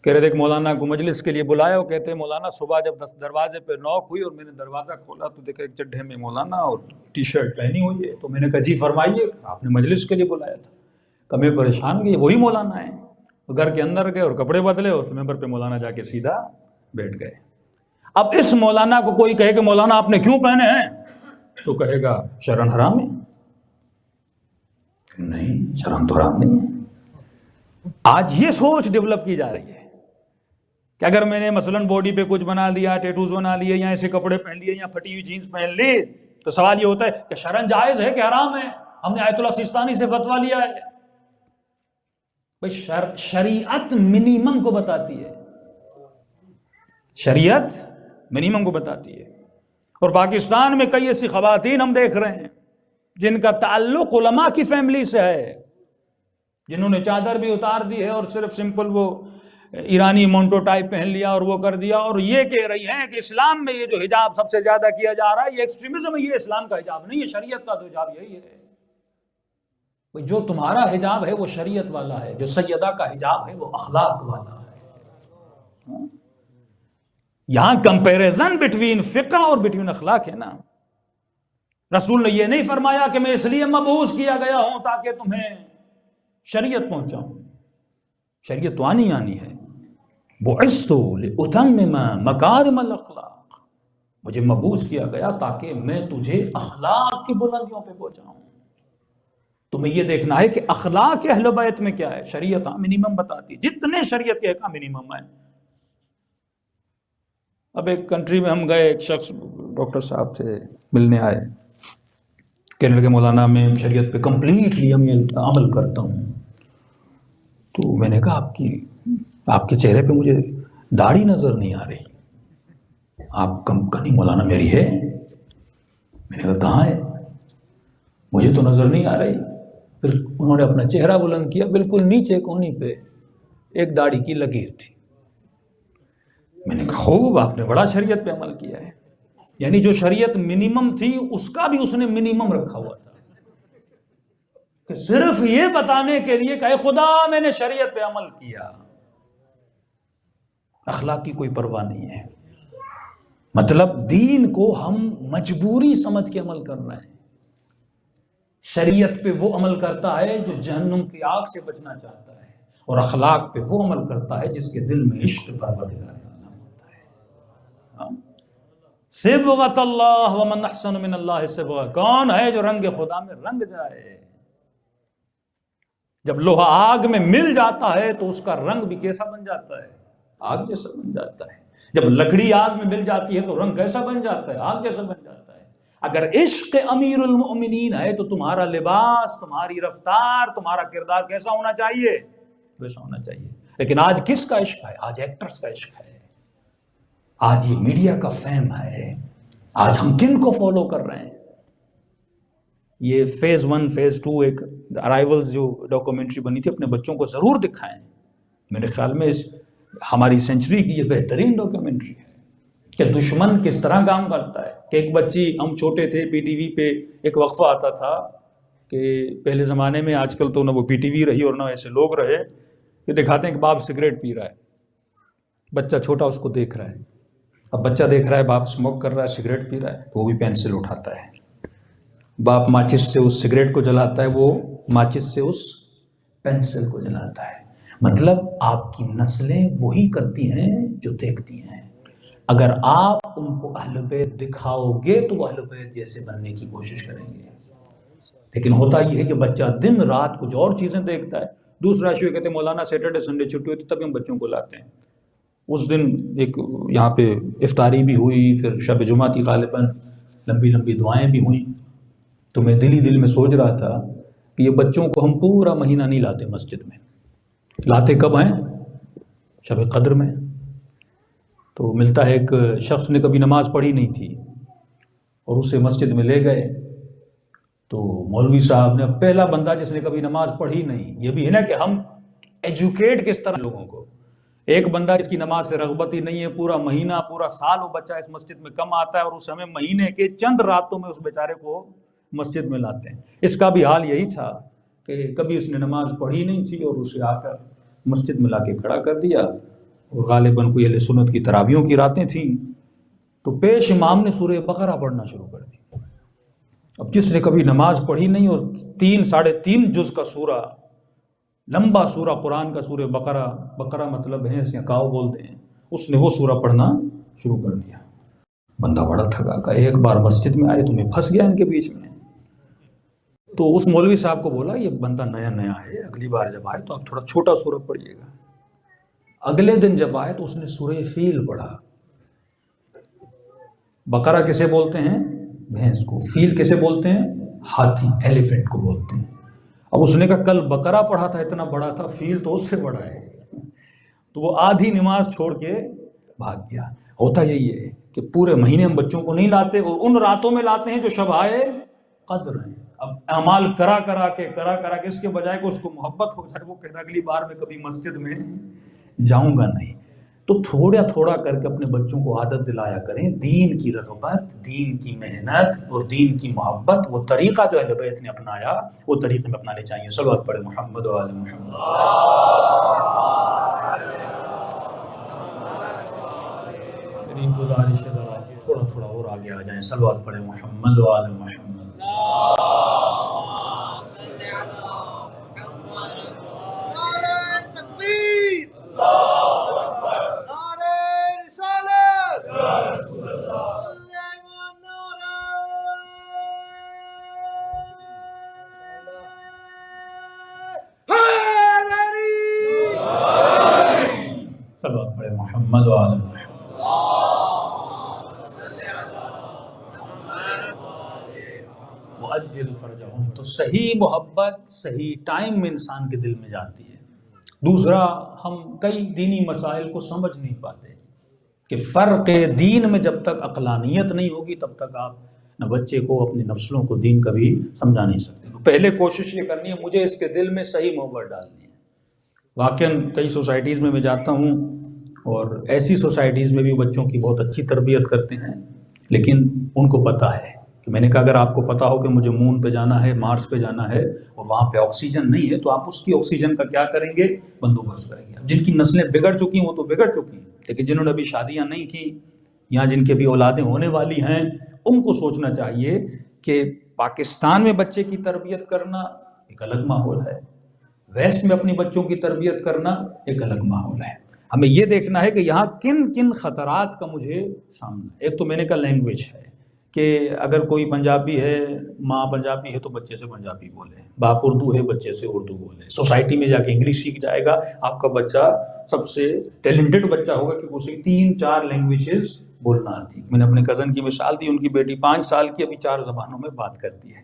کہہ رہے تھے کہ مولانا کو مجلس کے لیے بلایا، وہ کہتے ہیں مولانا صبح جب دروازے پہ نوک ہوئی اور میں نے دروازہ کھولا تو دیکھا ایک چڈھے میں مولانا اور ٹی شرٹ پہنی ہوئی ہے۔ تو میں نے کہا جی فرمائیے، آپ نے مجلس کے لیے بلایا تھا؟ کہ میں پریشان گئی، وہی مولانا ہیں۔ تو گھر کے اندر گئے اور کپڑے بدلے اور ممبر پہ مولانا جا کے سیدھا بیٹھ گئے۔ اب اس مولانا کو کوئی کہے کہ مولانا آپ نے کیوں پہنے ہیں، تو کہے گا شرعاً حرام ہے۔ نہیں، شرعاً تو حرام نہیں ہے۔ آج یہ سوچ ڈیولپ کی جا رہی ہے کہ اگر میں نے مثلاً باڈی پہ کچھ بنا لیا، ٹیٹوز بنا لیے، یا ایسے کپڑے پہن لیے، یا پھٹی ہوئی جینس پہن لی، تو سوال یہ ہوتا ہے کہ شرعاً جائز ہے کہ حرام ہے؟ ہم نے آیت اللہ سیستانی سے فتویٰ لیا ہے۔ شریعت منیمم کو بتاتی ہے، شریعت منیمم کو بتاتی ہے۔ اور پاکستان میں کئی ایسی خواتین ہم دیکھ رہے ہیں جن کا تعلق علماء کی فیملی سے ہے، جنہوں نے چادر بھی اتار دی ہے اور صرف سمپل وہ ایرانی مونٹو ٹائپ پہن لیا اور وہ کر دیا، اور یہ کہہ رہی ہیں کہ اسلام میں یہ جو حجاب سب سے زیادہ کیا جا رہا ہے یہ ایکسٹریمزم ہے، یہ اسلام کا حجاب نہیں ہے، شریعت کا تو حجاب یہی ہے۔ جو تمہارا حجاب ہے وہ شریعت والا ہے، جو سیدہ کا حجاب ہے وہ اخلاق والا ہے۔ یہاں کمپیریزن بٹوین فقہ اور بٹوین اخلاق ہے نا۔ رسول نے یہ نہیں فرمایا کہ میں اس لیے مبعوث کیا گیا ہوں تاکہ تمہیں شریعت پہنچاؤں، شریعت تو آنی ہے۔ بعثت لأتمم مکارم الاخلاق، مجھے مبعوث کیا گیا تاکہ میں تجھے اخلاق کی بلندیوں پہ پہنچاؤں۔ تمہیں یہ دیکھنا ہے کہ اخلاق اہل بیت میں کیا ہے، شریعت منیمم بتاتی، جتنے شریعت کے احکام منیمم ہیں۔ اب ایک کنٹری میں ہم گئے، ایک شخص ڈاکٹر صاحب سے ملنے آئے، کہنے لگے مولانا میں شریعت پہ کمپلیٹلی عمل کرتا ہوں۔ تو میں نے کہا آپ کے چہرے پہ مجھے داڑھی نظر نہیں آ رہی، آپ کہیں مولانا میری ہے؟ میں نے کہا کہاں ہے؟ مجھے تو نظر نہیں آ رہی۔ پھر انہوں نے اپنا چہرہ بلند کیا، بالکل نیچے کونی پہ ایک داڑھی کی لکیر تھی۔ میں نے کہا خوب، آپ نے بڑا شریعت پہ عمل کیا ہے، یعنی جو شریعت منیمم تھی اس کا بھی اس نے منیمم رکھا ہوا تھا، کہ صرف یہ بتانے کے لیے کہ اے خدا میں نے شریعت پہ عمل کیا۔ اخلاق کی کوئی پرواہ نہیں ہے، مطلب دین کو ہم مجبوری سمجھ کے عمل کر رہے ہیں۔ شریعت پہ وہ عمل کرتا ہے جو جہنم کی آگ سے بچنا چاہتا ہے، اور اخلاق پہ وہ عمل کرتا ہے جس کے دل میں عشق پروردگار اللہ ہوتا ہے۔ صبغۃ اللہ ومن احسن من اللہ صبغہ، کون ہے جو رنگ خدا میں رنگ جائے؟ جب لوہا آگ میں مل جاتا ہے تو اس کا رنگ بھی کیسا بن جاتا ہے؟ آگ جیسا بن جاتا ہے۔ جب لکڑی آگ میں مل جاتی ہے تو رنگ کیسا بن جاتا ہے؟ آگ جیسا بن جاتا ہے۔ اگر عشق امیر المؤمنین ہے تو تمہارا لباس، تمہاری رفتار، تمہارا کردار کیسا ہونا چاہیے؟ ویسا ہونا چاہیے۔ لیکن آج کس کا عشق ہے؟ آج ایکٹرز کا عشق ہے، آج یہ میڈیا کا فیم ہے، آج ہم کن کو فالو کر رہے ہیں؟ یہ فیز 1 فیز 2 ایک ارائیولز جو ڈاکومنٹری بنی تھی، اپنے بچوں کو ضرور دکھائیں۔ میرے خیال میں ہماری سینچری کی یہ بہترین ڈاکومنٹری ہے کہ دشمن کس طرح کام کرتا ہے۔ کہ ایک بچی، ہم چھوٹے تھے، پی ٹی وی پہ ایک وقفہ آتا تھا کہ پہلے زمانے میں، آج کل تو نہ وہ پی ٹی وی رہی اور نہ ایسے لوگ رہے، کہ دکھاتے ہیں کہ باپ سگریٹ پی رہا ہے، بچہ چھوٹا اس کو دیکھ رہا ہے۔ اب بچہ دیکھ رہا ہے باپ اسموک کر رہا ہے، سگریٹ پی رہا ہے، تو وہ بھی پینسل اٹھاتا ہے۔ باپ ماچس سے اس سگریٹ کو جلاتا ہے، وہ ماچس سے اس پینسل کو جلاتا ہے۔ مطلب آپ کی نسلیں وہی کرتی ہیں جو دیکھتی ہیں۔ اگر آپ ان کو اہل بیت دکھاؤ گے تو وہ اہل بیت جیسے بننے کی کوشش کریں گے۔ لیکن ہوتا یہ ہے کہ بچہ دن رات کچھ اور چیزیں دیکھتا ہے۔ دوسرا ایشو یہ کہتے ہیں مولانا سیٹرڈے سنڈے چھٹی ہوتی تب ہم بچوں کو لاتے ہیں۔ اس دن ایک یہاں پہ افطاری بھی ہوئی، پھر شب جمعہ تھی، غالباً لمبی لمبی دعائیں بھی ہوئیں۔ تو میں دل میں سوچ رہا تھا کہ یہ بچوں کو ہم پورا مہینہ نہیں لاتے مسجد میں، لاتے کب ہیں؟ شب قدر میں۔ تو ملتا ہے ایک شخص نے کبھی نماز پڑھی نہیں تھی اور اسے مسجد میں لے گئے، تو مولوی صاحب نے، پہلا بندہ جس نے کبھی نماز پڑھی نہیں، یہ بھی ہے نا کہ ہم ایجوکیٹ کس طرح لوگوں کو۔ ایک بندہ جس کی نماز سے رغبت ہی نہیں ہے، پورا مہینہ پورا سال وہ بچہ اس مسجد میں کم آتا ہے، اور اس ہمیں مہینے کے چند راتوں میں اس بیچارے کو مسجد میں لاتے ہیں۔ اس کا بھی حال یہی تھا کہ کبھی اس نے نماز پڑھی نہیں تھی اور اسے آ کر مسجد میں لا کے کھڑا کر دیا، اور غالباً کوئی اہل سنت کی تراویحوں کی راتیں تھیں، تو پیش امام نے سورہ بقرہ پڑھنا شروع کر دی۔ اب جس نے کبھی نماز پڑھی نہیں اور 3-3.5 جز کا سورہ، لمبا سورہ قرآن کا سورہ بقرہ مطلب بھینس یا کاؤ بولتے ہیں، اس نے وہ سورہ پڑھنا شروع کر دیا۔ بندہ بڑا تھکا، کہ ایک بار مسجد میں آئے تو میں پھنس گیا ان کے بیچ میں۔ تو اس مولوی صاحب کو بولا یہ بندہ نیا ہے، اگلی بار جب آئے تو آپ تھوڑا چھوٹا سورہ پڑھیے گا۔ اگلے دن جب آئے تو اس نے سورہ فیل پڑھا۔ بقرہ کسے بولتے ہیں؟ بھینس کو۔ فیل کسے بولتے ہیں؟ ہاتھی، ایلیفنٹ کو بولتے ہیں۔ اب اس نے کہا کل بقرہ پڑھا تھا اتنا بڑا تھا، فیل تو اس سے بڑا ہے۔ تو وہ آدھی نماز چھوڑ کے بھاگ گیا۔ ہوتا یہی ہے کہ پورے مہینے ہم بچوں کو نہیں لاتے اور ان راتوں میں لاتے ہیں جو شبائے قدر ہیں۔ اب اعمال کرا کے اس کے بجائے کہ اس کو محبت ہو جائے، وہ کہتا اگلی بار میں کبھی مسجد میں جاؤں گا نہیں. تو تھوڑا تھوڑا کر کے اپنے بچوں کو عادت دلایا کریں دین کی رغبت، دین کی محنت اور دین کی محبت. وہ طریقہ جو اہل بیت نے اپنایا وہ طریقے میں اپنانے چاہیے. صلوات پڑھیں محمد و آل محمد. میری گزارش ہے ذرا تھوڑا تھوڑا اور آگے آ جائیں. صلوات پڑھیں محمد و آل محمد. صلوات پڑھیں محمد و آل محمد. وَأَجِّلْ فَرْجَهُمْ. تو صحیح محبت صحیح ٹائم میں انسان کے دل میں جاتی ہے. دوسرا، ہم کئی دینی مسائل کو سمجھ نہیں پاتے کہ فرق دین میں جب تک عقلانیت نہیں ہوگی تب تک آپ نہ بچے کو اپنی نسلوں کو دین کبھی سمجھا نہیں سکتے. پہلے کوشش یہ کرنی ہے مجھے اس کے دل میں صحیح محبت ڈالنی ہے. واقعاً کئی سوسائٹیز میں جاتا ہوں اور ایسی سوسائٹیز میں بھی بچوں کی بہت اچھی تربیت کرتے ہیں، لیکن ان کو پتہ ہے کہ میں نے کہا اگر آپ کو پتا ہو کہ مجھے مون پہ جانا ہے، مارس پہ جانا ہے اور وہاں پہ آکسیجن نہیں ہے تو آپ اس کی آکسیجن کا کیا کریں گے؟ بندوبست کریں گے. جن کی نسلیں بگڑ چکی ہیں وہ تو بگڑ چکی ہیں، لیکن جنہوں نے ابھی شادیاں نہیں کی یا جن کے بھی اولادیں ہونے والی ہیں ان کو سوچنا چاہیے کہ پاکستان میں بچے کی تربیت کرنا ایک الگ ماحول ہے، ویسٹ میں اپنی بچوں کی تربیت کرنا ایک الگ ماحول ہے. ہمیں یہ دیکھنا ہے کہ یہاں کن کن خطرات کا مجھے سامنا. ایک تو میں نے کہا لینگویج ہے کہ اگر کوئی پنجابی ہے، ماں پنجابی ہے تو بچے سے پنجابی بولے، باپ اردو ہے بچے سے اردو بولے. سوسائٹی میں جا کے انگلش سیکھ جائے گا آپ کا بچہ سب سے ٹیلنٹڈ بچہ ہوگا کیونکہ اسے 3-4 لینگویجز بولنا آتی. میں نے اپنے کزن کی مثال دی، ان کی بیٹی 5 سال کی ابھی 4 زبانوں میں بات کرتی ہے.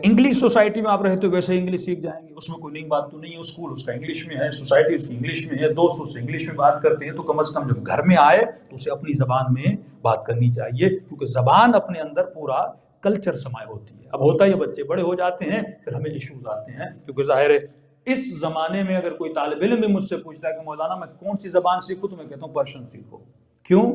انگلش سوسائٹی میں آپ رہتے ہو ویسے انگلش سیکھ جائیں گے، اس میں کوئی نئی بات تو نہیں ہے. اسکول اس کا انگلش میں ہے، سوسائٹی اس کی انگلش میں ہے، دوست اس سے انگلش میں بات کرتے ہیں، تو کم از کم جب گھر میں آئے تو اسے اپنی زبان میں بات کرنی چاہیے کیونکہ زبان اپنے اندر پورا کلچر سمائے ہوتی ہے. اب ہوتا ہے یہ بچے بڑے ہو جاتے ہیں پھر ہمیں ایشوز آتے ہیں کیونکہ ظاہر ہے اس زمانے میں اگر کوئی طالب علم بھی مجھ سے پوچھتا ہے کہ مولانا میں کون سی زبان سیکھوں تو میں کہتا ہوں پرشین سیکھو. کیوں؟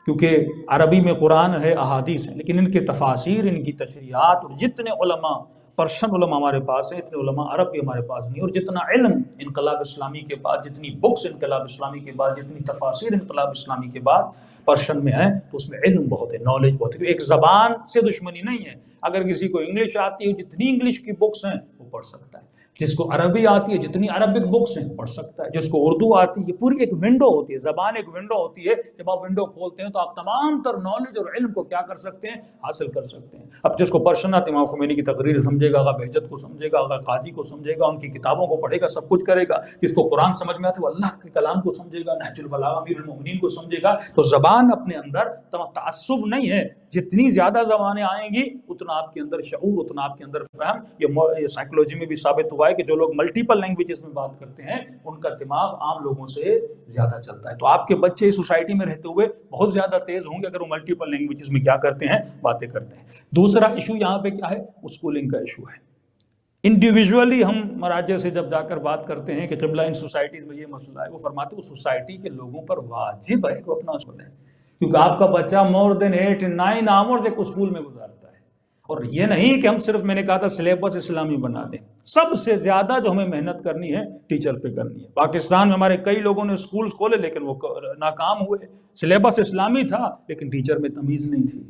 کیونکہ عربی میں قرآن ہے، احادیث ہیں، لیکن ان کے تفاسیر، ان کی تشریحات اور جتنے علماء پرشین علماء ہمارے پاس ہیں اتنے علماء عرب بھی ہمارے پاس نہیں. اور جتنا علم انقلاب اسلامی کے بعد، جتنی بکس انقلاب اسلامی کے بعد، جتنی تفاسیر انقلاب اسلامی کے بعد پرشین میں ہے تو اس میں علم بہت ہے، نالج بہت ہے. ایک زبان سے دشمنی نہیں ہے، اگر کسی کو انگلش آتی ہے جتنی انگلش کی بکس ہیں وہ پڑھ سکتا ہے، جس کو عربی آتی ہے جتنی عربک بکس ہیں پڑھ سکتا ہے، جس کو اردو آتی ہے. یہ پوری ایک ونڈو ہوتی ہے، زبان ایک ونڈو ہوتی ہے. جب آپ ونڈو کھولتے ہیں تو آپ تمام تر نالج اور علم کو کیا کر سکتے ہیں؟ حاصل کر سکتے ہیں. اب جس کو پرشین آتی ہے امام خمینی کی تقریر سمجھے گا، بہجت کو سمجھے گا، قاضی کو سمجھے گا، ان کی کتابوں کو پڑھے گا، سب کچھ کرے گا. جس کو قرآن سمجھ میں آتی ہے وہ اللہ کے کلام کو سمجھے گا، نہج البلاغہ امیر المومنین کو سمجھے گا. تو زبان اپنے اندر تعصب نہیں ہے، جتنی زیادہ زبانیں آئیں گی اتنا آپ کے اندر شعور، اتنا آپ کے اندر فہم. یہ سائیکولوجی میں بھی ثابت ہوا ہے کہ جو لوگ ملٹیپل لینگویجز میں بات کرتے ہیں ان کا دماغ عام لوگوں سے زیادہ چلتا ہے. تو آپ کے بچے سوسائٹی میں رہتے ہوئے بہت زیادہ تیز ہوں گے اگر وہ ملٹیپل لینگویجز میں کیا کرتے ہیں؟ باتیں کرتے ہیں. دوسرا ایشو یہاں پہ کیا ہے؟ اسکولنگ کا ایشو ہے. انڈیویجولی ہم مراجع سے جب جا کر بات کرتے ہیں کہ قبلہ ان سوسائٹیز میں یہ مسئلہ ہے، وہ فرماتے ہیں وہ سوسائٹی کے لوگوں پر واجب ہے کہ اپنا اسکول ہے، کیونکہ آپ کا بچہ مور دین 8-9 آورز ایک اسکول میں گزارتا ہے. اور یہ نہیں کہ ہم صرف، میں نے کہا تھا سلیبس اسلامی بنا دیں. سب سے زیادہ جو ہمیں محنت کرنی ہے ٹیچر پہ کرنی ہے. پاکستان میں ہمارے کئی لوگوں نے اسکولز کھولے لیکن وہ ناکام ہوئے. سلیبس اسلامی تھا لیکن ٹیچر میں تمیز نہیں تھی.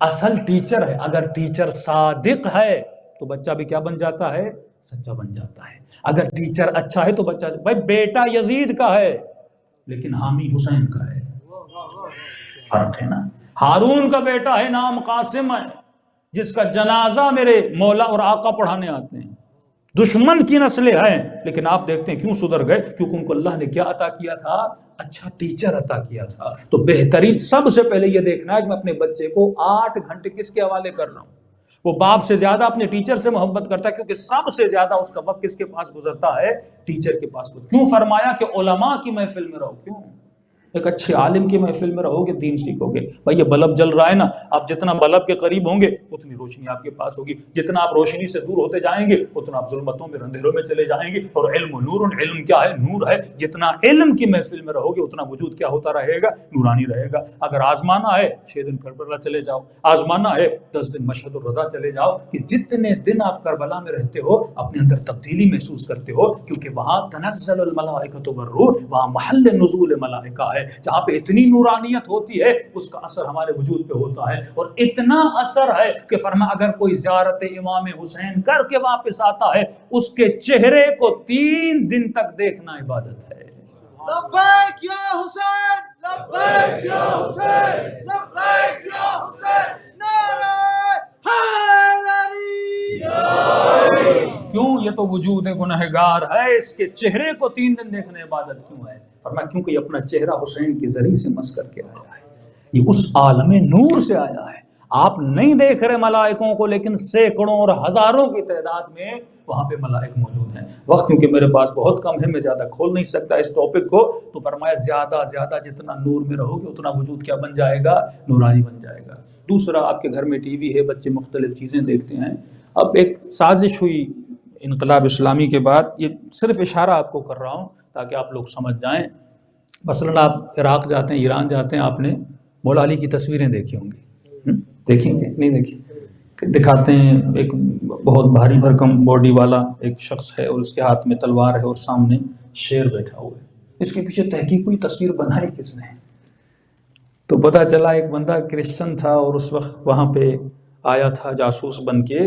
اصل ٹیچر ہے، اگر ٹیچر صادق ہے تو بچہ بھی کیا بن جاتا ہے؟ سچا بن جاتا ہے. اگر ٹیچر اچھا ہے تو بچہ، بھائی بیٹا یزید کا ہے لیکن حامی حسین کا ہے، فرق ہے نا. ہارون کا بیٹا ہے، نام قاسم ہے، جس کا جنازہ میرے مولا اور آقا پڑھانے آتے ہیں. دشمن کی نسلیں ہیں لیکن آپ دیکھتے ہیں کیوں سدھر گئے؟ کیونکہ ان کو اللہ نے کیا عطا کیا تھا؟ اچھا ٹیچر عطا کیا تھا. تو بہترین سب سے پہلے یہ دیکھنا ہے کہ میں اپنے بچے کو 8 گھنٹے کس کے حوالے کر رہا ہوں. وہ باپ سے زیادہ اپنے ٹیچر سے محبت کرتا ہے کیونکہ سب سے زیادہ اس کا وقت کس کے پاس گزرتا ہے؟ ٹیچر کے پاس. کیوں فرمایا کہ علماء کی محفل میں رہو؟ کیوں؟ ایک اچھے عالم کی محفل میں رہو گے دین سیکھو گے. بھائی یہ بلب جل رہا ہے نا، آپ جتنا بلب کے قریب ہوں گے اتنی روشنی آپ کے پاس ہوگی، جتنا آپ روشنی سے دور ہوتے جائیں گے اتنا آپ ظلمتوں میں اندھیروں میں چلے جائیں گے. اور علم نور، علم کیا ہے؟ نور ہے. جتنا علم کی محفل میں رہو گے اتنا وجود کیا ہوتا رہے گا؟ نورانی رہے گا. اگر آزمانا ہے 6 دن کربلا چلے جاؤ، آزمانا ہے 10 دن مشہد الرضا چلے جاؤ، کہ جتنے دن آپ کربلا میں رہتے ہو اپنے اندر تبدیلی محسوس کرتے ہو، کیونکہ وہاں تنزل الملائکۃ والروح، وہاں محل نزول ملائکہ ہے. جہاں پہ اتنی نورانیت ہوتی ہے اس کا اثر ہمارے وجود پہ ہوتا ہے. اور اتنا اثر ہے کہ فرمایا اگر کوئی زیارت امام حسین کر کے واپس آتا ہے اس کے چہرے کو 3 دن تک دیکھنا عبادت ہے. لبیک یا حسین، لبیک یا حسین، لبیک یا حسین، نعرہ حیدری. کیوں؟ یہ تو وجود گنہگار ہے، اس کے چہرے کو 3 دن دیکھنا عبادت کیوں ہے؟ فرمایا کیونکہ یہ اپنا چہرہ حسین کی ذریعے سے مس کر کے آیا ہے، یہ اس عالم نور سے آیا ہے. آپ نہیں دیکھ رہے ملائکوں کو، لیکن سینکڑوں اور ہزاروں کی تعداد میں وہاں پہ ملائک موجود ہیں. وقت کیونکہ میرے پاس بہت کم ہے، میں زیادہ کھول نہیں سکتا اس ٹاپک کو، تو فرمایا زیادہ جتنا نور میں رہو گے اتنا وجود کیا بن جائے گا؟ نورانی بن جائے گا. دوسرا، آپ کے گھر میں ٹی وی ہے، بچے مختلف چیزیں دیکھتے ہیں. اب ایک سازش ہوئی انقلاب اسلامی کے بعد، یہ صرف اشارہ آپ کو کر رہا ہوں تاکہ آپ لوگ سمجھ جائیں. مثلاً آپ عراق جاتے ہیں، ایران جاتے ہیں، آپ نے مولا علی کی تصویریں دیکھی ہوں گی، دیکھیں گے نہیں دیکھی؟ دکھاتے ہیں ایک بہت بھاری بھرکم باڈی والا ایک شخص ہے اور اس کے ہاتھ میں تلوار ہے اور سامنے شیر بیٹھا ہوا ہے. اس کے پیچھے تحقیق ہوئی تصویر بنائی کس نے، تو پتہ چلا ایک بندہ کرسچن تھا اور اس وقت وہاں پہ آیا تھا جاسوس بن کے.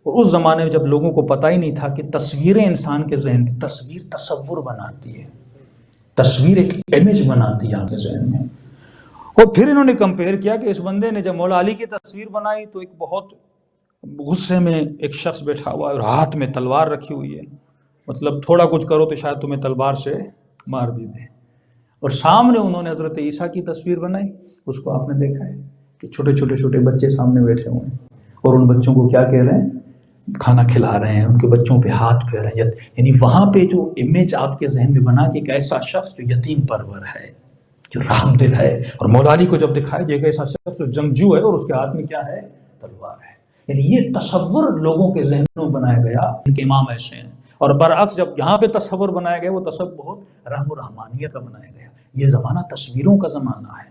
اور اس زمانے میں جب لوگوں کو پتہ ہی نہیں تھا کہ تصویریں انسان کے ذہن میں، تصویر تصور بناتی ہے، تصویر ایک امیج بناتی ہے آپ کے ذہن میں. اور پھر انہوں نے کمپیئر کیا کہ اس بندے نے جب مولا علی کی تصویر بنائی تو ایک بہت غصے میں ایک شخص بیٹھا ہوا ہے اور ہاتھ میں تلوار رکھی ہوئی ہے، مطلب تھوڑا کچھ کرو تو شاید تمہیں تلوار سے مار بھی دے. اور سامنے انہوں نے حضرت عیسیٰ کی تصویر بنائی، اس کو آپ نے دیکھا ہے کہ چھوٹے بچے سامنے بیٹھے ہوئے ہیں اور ان بچوں کو کیا کہہ رہے ہیں؟ کھانا کھلا رہے ہیں، ان کے بچوں پہ ہاتھ پھیر رہے ہیں. یعنی وہاں پہ جو امیج آپ کے ذہن میں بنا کہ ایک ایسا شخص جو یتیم پرور ہے، جو رحم دل ہے، اور مولا علی کو جب دکھایا جائے گا ایسا شخص جو جنگجو ہے اور اس کے ہاتھ میں کیا ہے؟ تلوار ہے. یعنی یہ تصور لوگوں کے ذہنوں میں بنایا گیا کہ امام ایسے ہیں. اور برعکس جب یہاں پہ تصور بنایا گیا وہ تصور بہت رحم و رحمانیت کا بنایا گیا. یہ زمانہ تصویروں کا زمانہ ہے.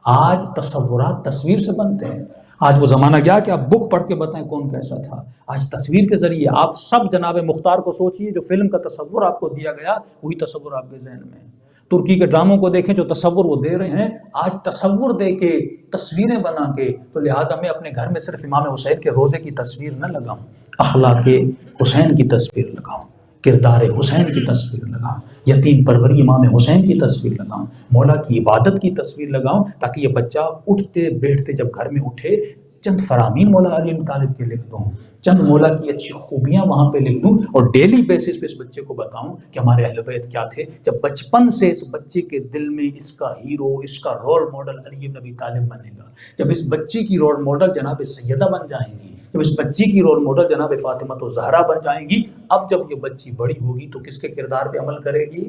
آج تصورات تصویر سے بنتے ہیں. آج وہ زمانہ گیا کہ آپ بک پڑھ کے بتائیں کون کیسا تھا. آج تصویر کے ذریعے آپ سب جناب مختار کو سوچیے، جو فلم کا تصور آپ کو دیا گیا وہی تصور آپ کے ذہن میں ہے. ترکی کے ڈراموں کو دیکھیں، جو تصور وہ دے رہے ہیں آج تصور دے کے، تصویریں بنا کے. تو لہٰذا میں اپنے گھر میں صرف امام حسین کے روزے کی تصویر نہ لگاؤں، اخلاق حسین کی تصویر لگاؤں، کردار حسین کی تصویر لگاؤں، یتیم پروری امام حسین کی تصویر لگاؤں، مولا کی عبادت کی تصویر لگاؤں، تاکہ یہ بچہ اٹھتے بیٹھتے جب گھر میں اٹھے چند فرامین مولا علی طالب کے لکھ دوں، چند مولا کی اچھی خوبیاں وہاں پہ لکھ دوں، اور ڈیلی بیسس پہ اس بچے کو بتاؤں کہ ہمارے اہل بیت کیا تھے. جب بچپن سے اس بچے کے دل میں اس کا ہیرو، اس کا رول ماڈل علی بن ابی طالب بنے گا. جب اس بچی کی رول ماڈل جناب سیدہ بن جائیں گی، جب اس بچی کی رول ماڈل جناب فاطمہ تو زہرا بن جائیں گی، اب جب یہ بچی بڑی ہوگی تو کس کے کردار پہ عمل کرے گی؟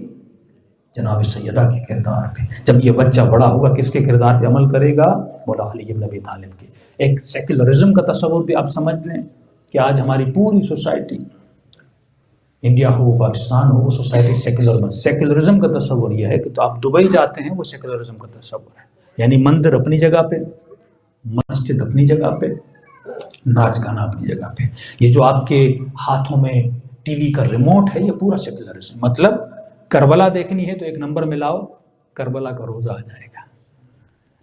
جناب سیدہ کے کردار پہ. جب یہ بچہ بڑا ہوگا کس کے کردار پہ عمل کرے گا؟ مولا علی بن ابی طالب کے. ایک سیکولرزم کا تصور بھی آپ سمجھ لیں کہ آج ہماری پوری سوسائٹی، انڈیا ہو پاکستان ہو، وہ سوسائٹی سیکولرزم کا تصور یہ ہے کہ تو آپ دبئی جاتے ہیں وہ سیکولرزم کا تصور ہے. یعنی مندر اپنی جگہ پہ، مسجد اپنی جگہ پہ، ناچ گانا اپنی جگہ پہ. یہ جو آپ کے ہاتھوں میں ٹی وی کا ریموٹ ہے یہ پورا سیکولرزم. مطلب کربلا دیکھنی ہے تو ایک نمبر میں لاؤ، کربلا کا روزہ آ جائے گا.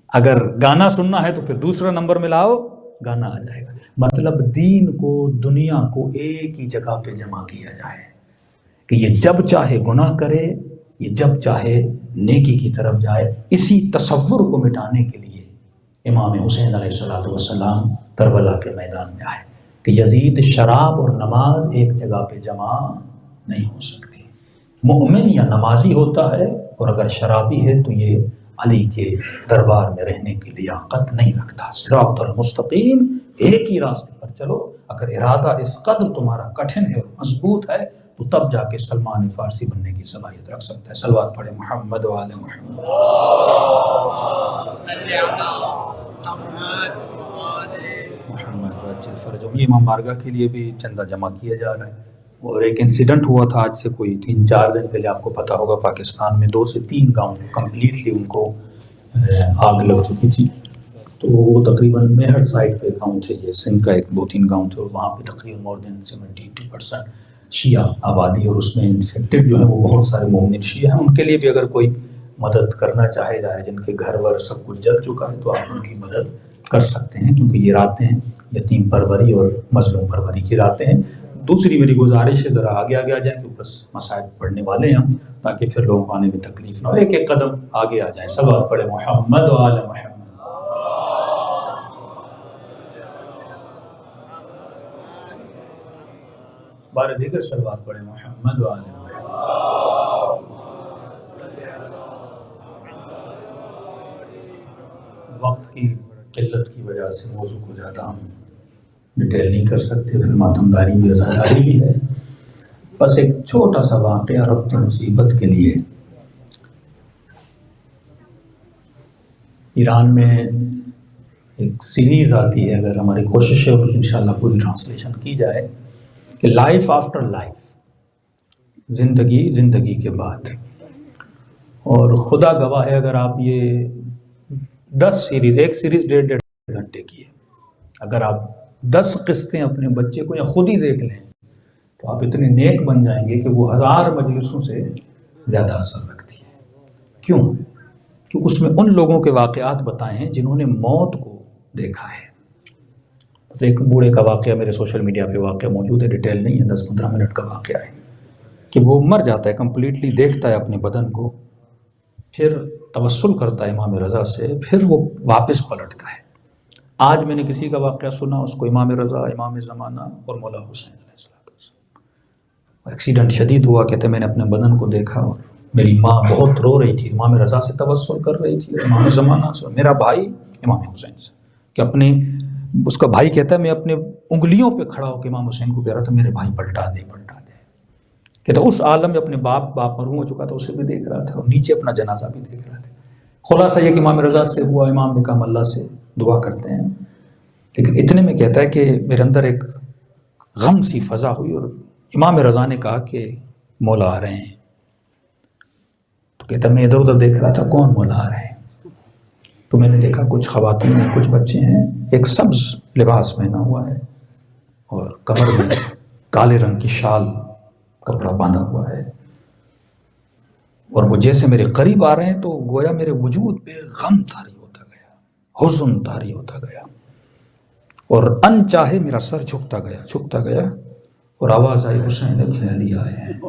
اگر گانا سننا ہے تو پھر دوسرا نمبر میں لاؤ، گانا آ جائے گا. مطلب دین کو، دنیا کو ایک ہی جگہ پہ جمع کیا جائے کہ یہ جب چاہے گناہ کرے، یہ جب چاہے نیکی کی طرف جائے. اسی تصور کو مٹانے کے لیے امام حسین علیہ السلام کربلا کے میدان میں آئے کہ یزید شراب اور نماز ایک جگہ پہ جمع نہیں ہو سکتی. مومن یا نمازی ہوتا ہے اور اگر شرابی ہے تو یہ علی کے دربار میں رہنے کی لیاقت نہیں رکھتا. صراط المستقیم، ایک ہی راستے پر چلو. اگر ارادہ اس قدر تمہارا کٹھن ہے اور مضبوط ہے تو تب جا کے سلمان فارسی بننے کی صلاحیت رکھ سکتا ہے. صلوات پڑھے محمد و آل محمد. محمد وجل فرجهم. یہ امام بارگاہ کے لیے بھی چندہ جمع کیا جا رہا ہے. اور ایک انسیڈنٹ ہوا تھا آج سے کوئی 3-4 دن پہلے، آپ کو پتہ ہوگا، پاکستان میں 2 سے 3 گاؤں کمپلیٹلی ان کو آگ لگ چکی تھی. تو وہ تقریباً میہر سائڈ پہ گاؤں تھے، یہ سندھ کا ایک 2-3 گاؤں تھے، اور وہاں پہ تقریباً مور دین 70-80% شیعہ آبادی، اور اس میں انفیکٹڈ جو ہیں وہ بہت سارے مومن شیعہ ہیں. ان کے لیے بھی اگر کوئی مدد کرنا چاہے جا رہے، جن کے گھر ور سب کچھ جل چکا ہے، تو آپ ان کی مدد کر سکتے ہیں، کیونکہ یہ راتیں یتیم پروری اور مظلوم پروری کی راتیں ہیں. دوسری میری گزارش ہے ذرا آگے آ جائیں، کہ بس مسائل پڑھنے والے ہیں ہم، تاکہ پھر لوگوں کو آنے میں تکلیف نہ ہو. ایک ایک قدم آگے آ جائیں. صلوات پڑھے محمد و آل محمد. بار دیگر صلوات پڑھے محمد و آل محمد. وقت کی قلت کی وجہ سے موضوع کو زیادہ ہم ڈیٹیل نہیں کر سکتے، پھر ماتمداری بھی عزاداری بھی ہے. بس ایک چھوٹا سا واقعہ ربط مصیبت کے لیے. ایران میں ایک سیریز آتی ہے، اگر ہماری کوشش ہے اور انشاءاللہ پوری ٹرانسلیشن کی جائے، کہ لائف آفٹر لائف، زندگی کے بعد. اور خدا گواہ ہے، اگر آپ یہ 10 سیریز، ایک سیریز 1.5 گھنٹے کی ہے، اگر آپ 10 قسطیں اپنے بچے کو یا خود ہی دیکھ لیں تو آپ اتنے نیک بن جائیں گے کہ وہ 1000 مجلسوں سے زیادہ اثر رکھتی ہے. کیوں؟ کیونکہ اس میں ان لوگوں کے واقعات بتائے ہیں جنہوں نے موت کو دیکھا ہے. ایک بوڑھے کا واقعہ میرے سوشل میڈیا پہ واقعہ موجود ہے، ڈیٹیل نہیں ہے، 10-15 منٹ کا واقعہ ہے، کہ وہ مر جاتا ہے، کمپلیٹلی دیکھتا ہے اپنے بدن کو، پھر توسل کرتا ہے امام رضا سے، پھر وہ واپس پلٹتا ہے. آج میں نے کسی کا واقعہ سنا، اس کو امام رضا، امام زمانہ اور مولا حسین علیہ السلام، ایکسیڈنٹ شدید ہوا، کہتے میں نے اپنے بدن کو دیکھا اور میری ماں بہت رو رہی تھی، امام رضا سے توسل کر رہی تھی، امام زمانہ سے، میرا بھائی امام حسین سے، کہ اپنے، اس کا بھائی کہتا ہے میں اپنے انگلیوں پہ کھڑا ہو کے امام حسین کو کہہ رہا تھا میرے بھائی پلٹا دے. کہتا اس عالم میں اپنے باپ مرحوم ہو چکا تھا، اسے بھی دیکھ رہا تھا، اور نیچے اپنا جنازہ بھی دیکھ رہا تھا. خلاصہ یہ کہ امام رضا سے ہوا، امام نے کہا اللہ سے دعا کرتے ہیں. لیکن اتنے میں کہتا ہے کہ میرے اندر ایک غم سی فضا ہوئی، اور امام رضا نے کہا کہ مولا آ رہے ہیں. تو کہتا میں ادھر ادھر دیکھ رہا تھا، کون مولا آ رہے ہیں؟ تو میں نے دیکھا کچھ خواتین ہیں، کچھ بچے ہیں، ایک سبز لباس پہنا ہوا ہے اور کمر میں کالے رنگ کی شال کپڑا باندھا ہوا ہے، اور وہ جیسے میرے قریب آ رہے ہیں تو گویا میرے وجود پہ غم طاری ہوتا گیا، حزن طاری ہوتا گیا، اور ان چاہے میرا سر جھکتا گیا اور آواز آئی حسین ابن علی آئے ہیں.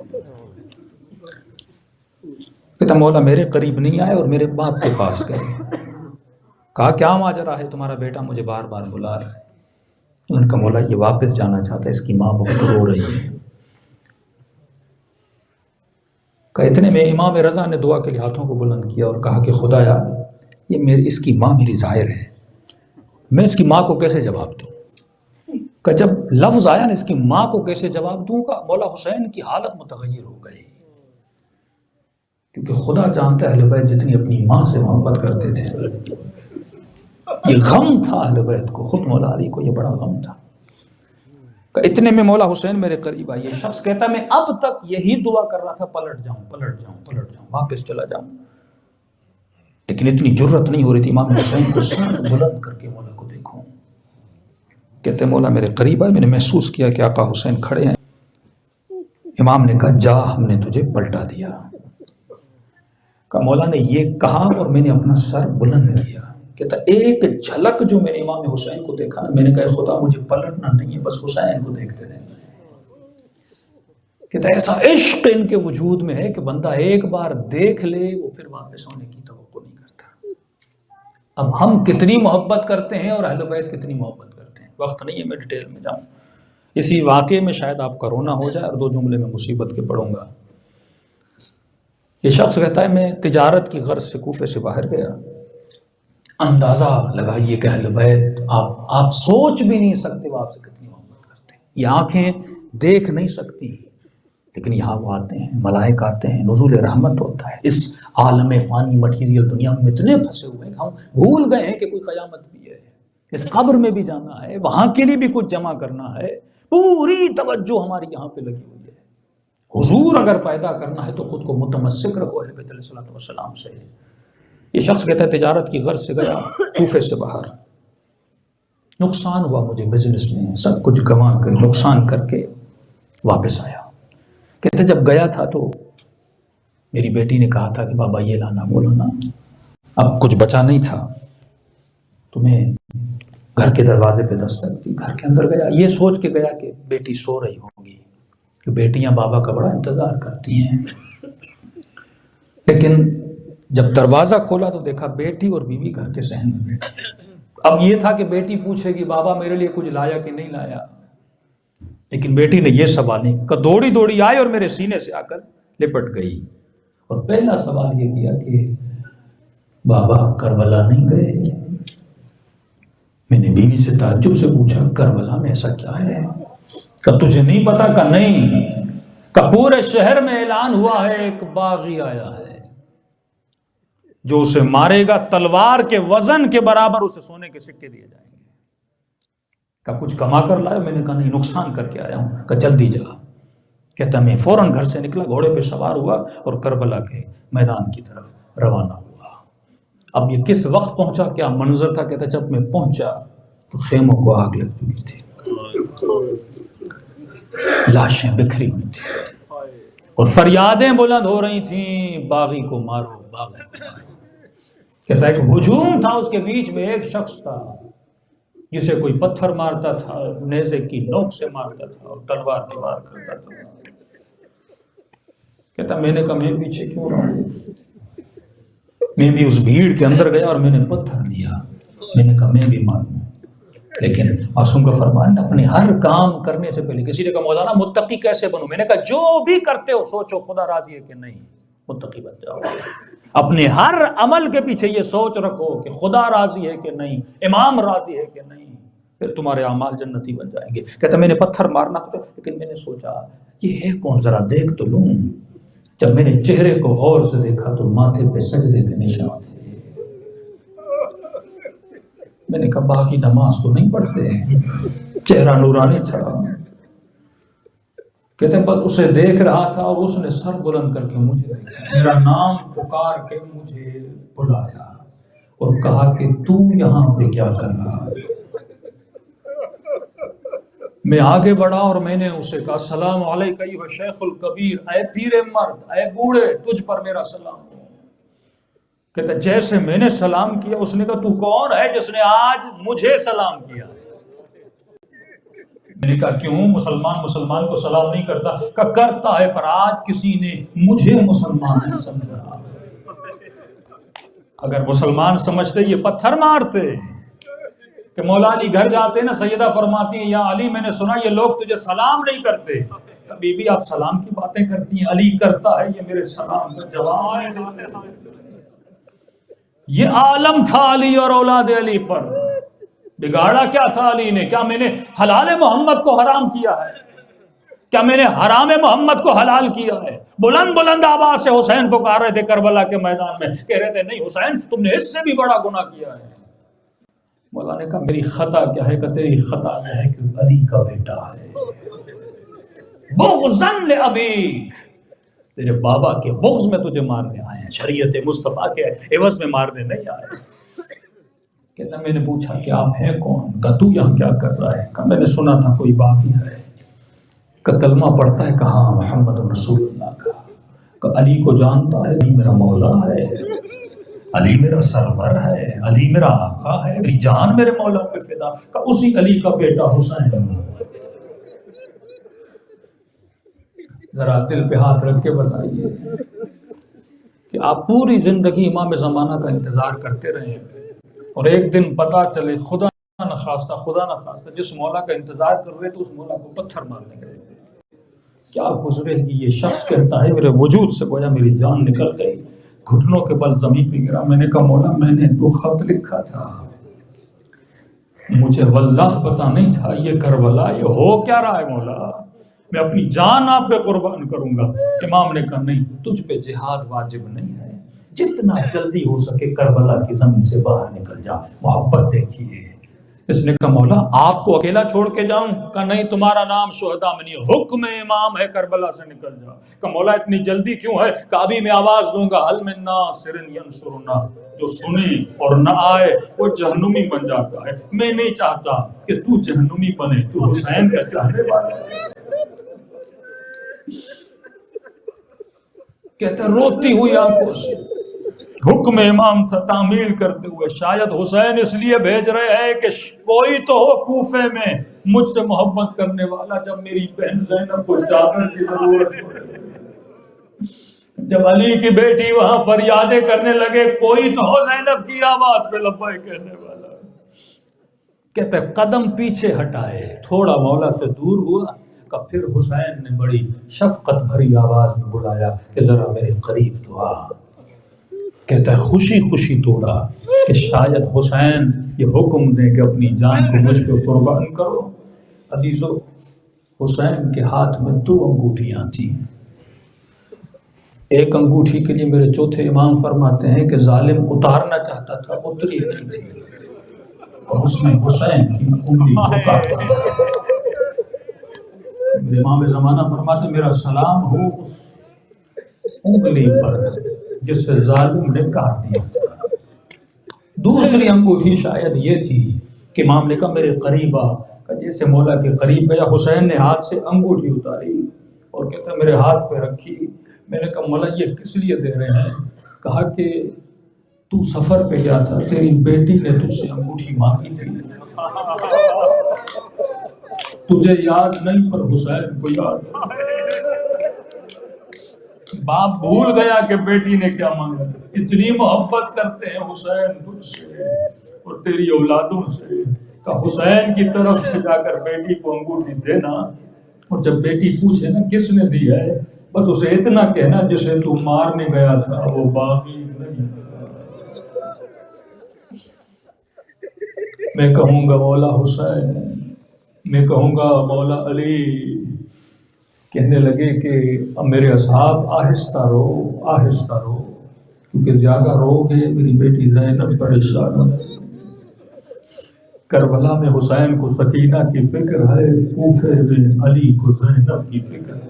کہتا مولا میرے قریب نہیں آئے اور میرے باپ کے پاس گئے. کہا کیا ماجرا ہے، تمہارا بیٹا مجھے بار بار بلا رہا ہے. انہوں نے کہا مولا یہ واپس جانا چاہتا ہے، اس کی ماں بہت رو رہی ہے. کہ اتنے میں امام رضا نے دعا کے لیے ہاتھوں کو بلند کیا اور کہا کہ خدایا یہ اس کی ماں میری ظاہر ہے، میں اس کی ماں کو کیسے جواب دوں؟ کہ جب لفظ آیا نا اس کی ماں کو کیسے جواب دوں گا، مولا حسین کی حالت متغیر ہو گئی، کیونکہ خدا جانتا ہے اہل بیت جتنی اپنی ماں سے محبت کرتے تھے. یہ غم تھا اہل بیت کو، خود مولا علی کو یہ بڑا غم تھا. اتنے میں مولا حسین میرے قریب آئے. یہ شخص کہتا میں اب تک یہی دعا کر رہا تھا، پلٹ جاؤں واپس چلا جاؤں، لیکن اتنی جرت نہیں ہو رہی تھی امام حسین کو سر بلند کر کے مولا کو دیکھوں. کہتے مولا میرے قریب آئے، میں نے محسوس کیا کہ آقا حسین کھڑے ہیں. امام نے کہا جا ہم نے تجھے پلٹا دیا. کہا مولا نے یہ کہا اور میں نے اپنا سر بلند کیا. کہتا ایک جھلک جو میں نے امام حسین کو دیکھا نا، میں نے کہا خدا مجھے پلٹنا نہیں ہے، بس حسین کو دیکھتے رہنا ہے. کہتا ایسا عشق ان کے وجود میں ہے کہ بندہ ایک بار دیکھ لے وہ پھر واپس ہونے کی توقع نہیں کرتا. اب ہم کتنی محبت کرتے ہیں اور اہل بیت کتنی محبت کرتے ہیں، وقت نہیں ہے میں ڈیٹیل میں جاؤں. اسی واقعے میں شاید آپ کا رونا ہو جائے، اور 2 جملے میں مصیبت کے پڑھوں گا. یہ شخص کہتا ہے میں تجارت کی غرض سے کوفے سے باہر گیا. اندازہ لگائیے کہ اہل بیت آپ سوچ بھی نہیں سکتے وہ آپ سے کتنی محبت کرتے ہیں. یہ آنکھیں دیکھ نہیں سکتی، لیکن یہاں وہ آتے ہیں، ملائک آتے ہیں، نزول رحمت ہوتا ہے. اس عالم فانی مٹیریل دنیا میں اتنے پھنسے ہوئے ہیں کہ ہم بھول گئے ہیں کہ کوئی قیامت بھی ہے، اس قبر میں بھی جانا ہے، وہاں کے لیے بھی کچھ جمع کرنا ہے. پوری توجہ ہماری یہاں پہ لگی ہوئی ہے. حضور اگر پیدا کرنا ہے تو خود کو متمسک رکھو اہل بیت علیہ السلام سے. یہ شخص کہتا ہے تجارت کی غرض سے گیا کوفے سے باہر، نقصان ہوا مجھے بزنس میں، سب کچھ گنوا کر نقصان کر کے واپس آیا. کہتے جب گیا تھا تو میری بیٹی نے کہا تھا کہ بابا یہ لانا وہ لانا، اب کچھ بچا نہیں تھا تو میں گھر کے دروازے پہ دستک دی، گھر کے اندر گیا، یہ سوچ کے گیا کہ بیٹی سو رہی ہوگی کہ بیٹیاں بابا کا بڑا انتظار کرتی ہیں. لیکن جب دروازہ کھولا تو دیکھا بیٹی اور بیوی گھر کے صحن میں بیٹھی. اب یہ تھا کہ بیٹی پوچھے گی بابا میرے لیے کچھ لایا کہ نہیں لایا، لیکن بیٹی نے یہ سوال نہیں کیا، دوڑی دوڑی آئی اور میرے سینے سے آ کر لپٹ گئی اور پہلا سوال یہ کیا کہ بابا کربلا نہیں گئے. میں نے بیوی سے تعجب سے پوچھا کربلا میں ایسا کیا ہے؟ کہ تجھے نہیں پتا؟ کہ نہیں، کہ پورے شہر میں اعلان ہوا ہے ایک باغی آیا ہے جو اسے مارے گا تلوار کے وزن کے برابر اسے سونے کے سکے دیے جائیں گے. کہ کچھ کما کر لائے؟ میں نے کہا نہیں، نقصان کر کے آیا ہوں. کہ جلدی جا. کہتا میں فوراً گھر سے نکلا، گھوڑے پہ سوار ہوا اور کربلا کے میدان کی طرف روانہ ہوا. اب یہ کس وقت پہنچا، کیا منظر تھا؟ کہتا جب میں پہنچا تو خیموں کو آگ لگ چکی تھی، لاشیں بکھری ہوئی تھی اور فریادیں بلند ہو رہی تھیں باغی کو مارو، باغی کو مارو. کہتا ایک ہجوم تھا، اس کے بیچ میں ایک شخص تھا جسے کوئی پتھر مارتا تھا، نیزے کی نوک سے مارتا تھا اور تلوار سے وار کرتا تھا. کہتا میں نے کہا میں پیچھے کیوں رہا ہوں؟ میں بھی اس بھیڑ کے اندر گیا اور میں نے پتھر لیا، میں نے کہا میں بھی ماروں. لیکن معصوم کا فرمان اپنے ہر کام کرنے سے پہلے، کسی نے کہا مولانا متقی کیسے بنوں؟ میں نے کہا جو بھی کرتے ہو سوچو خدا راضی ہے کہ نہیں، متقی بن جاؤ. اپنے ہر عمل کے پیچھے یہ سوچ رکھو کہ خدا راضی ہے کہ نہیں، امام راضی ہے کہ نہیں، پھر تمہارے اعمال جنتی بن جائیں گے. کہتا میں نے پتھر مارنا تھا لیکن میں نے سوچا یہ ہے کون، ذرا دیکھ تو لوں. جب میں نے چہرے کو غور سے دیکھا تو ماتھے پہ سجدے کے نشان تھے. میں نے کہا باقی نماز تو نہیں پڑھتے، چہرہ نورانی تھا. کہتے بس اسے دیکھ رہا تھا اور اس نے سر بلند کر کے مجھے دیکھا، میرا نام پکار کے مجھے بلایا اور کہا کہ تو یہاں پہ کیا کر رہا ہے؟ میں آگے بڑھا اور میں نے اسے کہا السلام علیکہ ایھا شیخ الکبیر، اے پیر مرد، اے بوڑھے، تجھ پر میرا سلام ہو. کہتا جیسے میں نے سلام کیا اس نے کہا تو کون ہے جس نے آج مجھے سلام کیا؟ میں نے کہا کیوں، مسلمان کو سلام نہیں کرتا؟ کہ کرتا ہے پر آج کسی نے مجھے مسلمان نہیں سمجھا. اگر مسلمان سمجھتے یہ پتھر مارتے. کہ مولا علی گھر جاتے ہیں نا، سیدہ فرماتی ہیں یا علی میں نے سنا یہ لوگ تجھے سلام نہیں کرتے. کبھی بھی آپ سلام کی باتیں کرتی ہیں، علی کرتا ہے، یہ میرے سلام کا جواب نہیں دیتے. یہ عالم تھا علی اور اولاد علی پر. بگاڑا کیا تھا علی نے؟ کیا میں نے حلال محمد کو حرام کیا ہے؟ کیا میں نے حرام محمد کو حلال کیا ہے؟ بلند بلند آواز سے حسین پکار رہے تھے کربلا کے میدان میں، کہہ رہے تھے نہیں حسین تم نے اس سے بھی بڑا گناہ کیا ہے. مولا نے کہا میری خطا کیا ہے؟ کہ تیری خطا یہ ہے کہ علی کا بیٹا ہے. بغضاً لأبیک، تیرے بابا کے بغض میں تجھے مارنے آئے ہیں، شریعت مصطفیٰ کے عوض میں مارنے نہیں آئے. کہتا میں نے پوچھا کہ آپ ہیں کون؟ کہ تو یہاں کیا کر رہا ہے؟ کہ میں نے سنا تھا کوئی باغی ہے، کہ کلمہ پڑھتا ہے، کہاں محمد رسول اللہ کا. کہ علی کو جانتا ہے؟ علی میرا مولا ہے، علی میرا سرور ہے، علی میرا آقا ہے، میری جان میرے مولا پہ فدا. کہ اسی علی کا بیٹا حسین. ذرا دل پہ ہاتھ رکھ کے بتائیے کہ آپ پوری زندگی امام زمانہ کا انتظار کرتے رہے اور ایک دن پتا چلے خدا نخواستہ جس مولا کا انتظار کر رہے تھے اس مولا کو پتھر مارنے گئے. کیا گزرے گی؟ یہ شخص کہتا ہے میرے وجود سے گویا میری جان نکل گئی، گھٹنوں کے بل زمین پہ گرا. میں نے کہا مولا میں نے تو خط لکھا تھا، مجھے واللہ پتا نہیں تھا یہ کربلا، یہ ہو کیا رہا ہے مولا؟ میں اپنی جان آپ پہ قربان کروں گا۔ امام نے کہا نہیں، تجھ پہ جہاد واجب نہیں ہے، جتنا جلدی ہو سکے کربلا کی زمین سے باہر نکل جا، محبت دیکھیے۔ اس نے کہا مولا آپ کو اکیلا چھوڑ کے جاؤں؟ کہا نہیں، تمہارا نام شہداء میں نہیں، حکم امام ہے کربلا سے نکل جا۔ کہا مولا اتنی جلدی کیوں ہے؟ کہا ابھی میں آواز دوں گا، حل من ناصر ینصرنا، جو سنے اور نہ آئے وہ جہنمی بن جاتا ہے۔ میں نہیں چاہتا کہ تو جہنمی بنے، تو حسین کا چاہنے والا ہے۔ کہتا روتی ہوئی آنکھوں سے حکم امام تھا تعمیل کرتے ہوئے، شاید حسین اس لیے بھیج رہے ہیں کہ کوئی تو ہو کوفے میں مجھ سے محبت کرنے والا، جب میری بہن زینب کو چادر کی ضرورت پڑے، جب علی کی بیٹی وہاں فریادیں کرنے لگے، کوئی تو ہو زینب کی آواز پہ لبیک کہنے والا۔ کہتا ہے قدم پیچھے ہٹائے، تھوڑا مولا سے دور ہوا، کہ پھر حسین نے بڑی شفقت بھری آواز میں بلایا کہ ذرا میرے قریب تو آ۔ کہتا ہے خوشی خوشی توڑا کہ شاید حسین یہ حکم دیں کہ اپنی جان کو مجھ پہ قربان کرو۔ عزیزو، حسین کے ہاتھ میں 2 انگوٹھیاں تھیں۔ ایک انگوٹھی کے لیے میرے چوتھے امام فرماتے ہیں کہ ظالم اتارنا چاہتا تھا، اتری نہیں تھی، اور اس نے حسین کی انگلی کو کاٹا۔ میرے امام زمانہ فرماتے میرا سلام ہو اس انگلی پر جسے ظالم نے کاٹ دیا تھا۔ دوسری انگوٹھی شاید یہ تھی کہ امام نے کہا میرے قریب آ، کہ جیسے مولا کے قریب گیا، حسین نے ہاتھ سے انگوٹھی اتاری اور کہتا میرے ہاتھ پہ رکھی۔ میں نے کہا مولا یہ کس لیے دے رہے ہیں؟ کہا کہ تو سفر پہ گیا تھا، تیری بیٹی نے تجھ سے انگوٹھی مانگی تھی، تجھے یاد نہیں پر حسین کو یاد ہے۔ باپ بھول گیا کہ بیٹی نے کیا مانگا، اتنی محبت کرتے ہیں حسین تجھ سے اور تیری اولادوں سے، کہ حسین کی طرف سے جا کر بیٹی کو انگوٹھی دینا، اور جب بیٹی پوچھے نا کس نے دی ہے، بس اسے اتنا کہنا جسے تو مارنے گیا تھا وہ باغی نہیں تھا۔ میں کہوں گا مولا حسین، میں کہوں گا مولا علی۔ کہنے لگے کہ اب میرے اصحاب آہستہ رو آہستہ رو، کیونکہ زیادہ رو گے میری بیٹی زینب پریشان ہو جائے۔ کربلا میں حسین کو سکینہ کی فکر ہے، کوفے میں علی کو زینب کی فکر ہے۔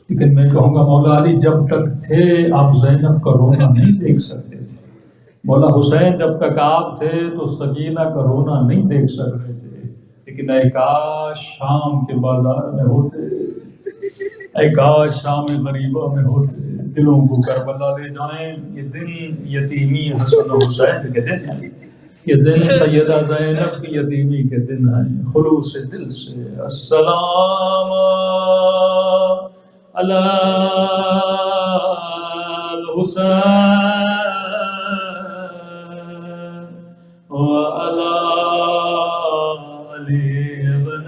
لیکن میں کہوں گا مولا علی جب تک تھے آپ زینب کا رونا نہیں دیکھ سکتے تھے، مولا حسین جب تک آپ تھے تو سکینہ کا رونا نہیں دیکھ سک رہے تھے۔ لیکن اے کاش شام کے بازار میں ہوتے، اے کاش شام غریبہ میں ہوتے، دلوں کو کربلا لے جائیں۔ یہ دن یتیمی حسن و حسین کے دن ہیں، یہ دن سیدہ زینب کی یتیمی کے دن ہیں۔ خلوص دل سے السلام علی الحسین وعلی علی ابن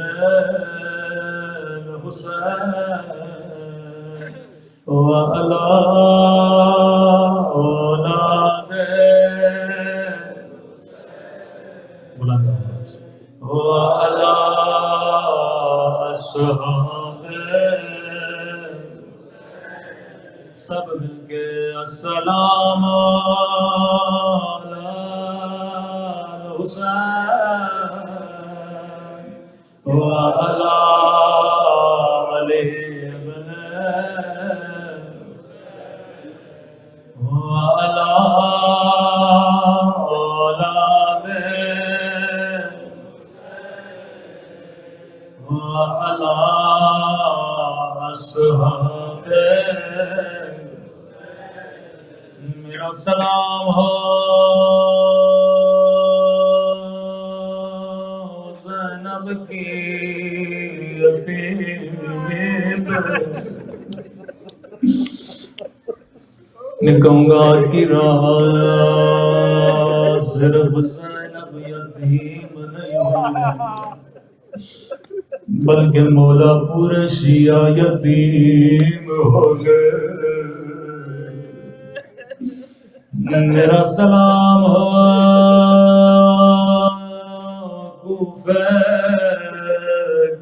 الحسین وعلی اولاد بلند آواز وعلی اصحاب، سب مل کے السلام علی الحسین وعلی علی ابن وعلی اولاد وعلی اصحاب، میرا سلام ہو زینب کی یتیمی پر۔ میں کہوں گا آج کی رات صرف زینب یتیم نہیں ہوئی، بلکہ مولا پورے شیعہ یتیم ہو گئے۔ میرا سلام ہو کوفے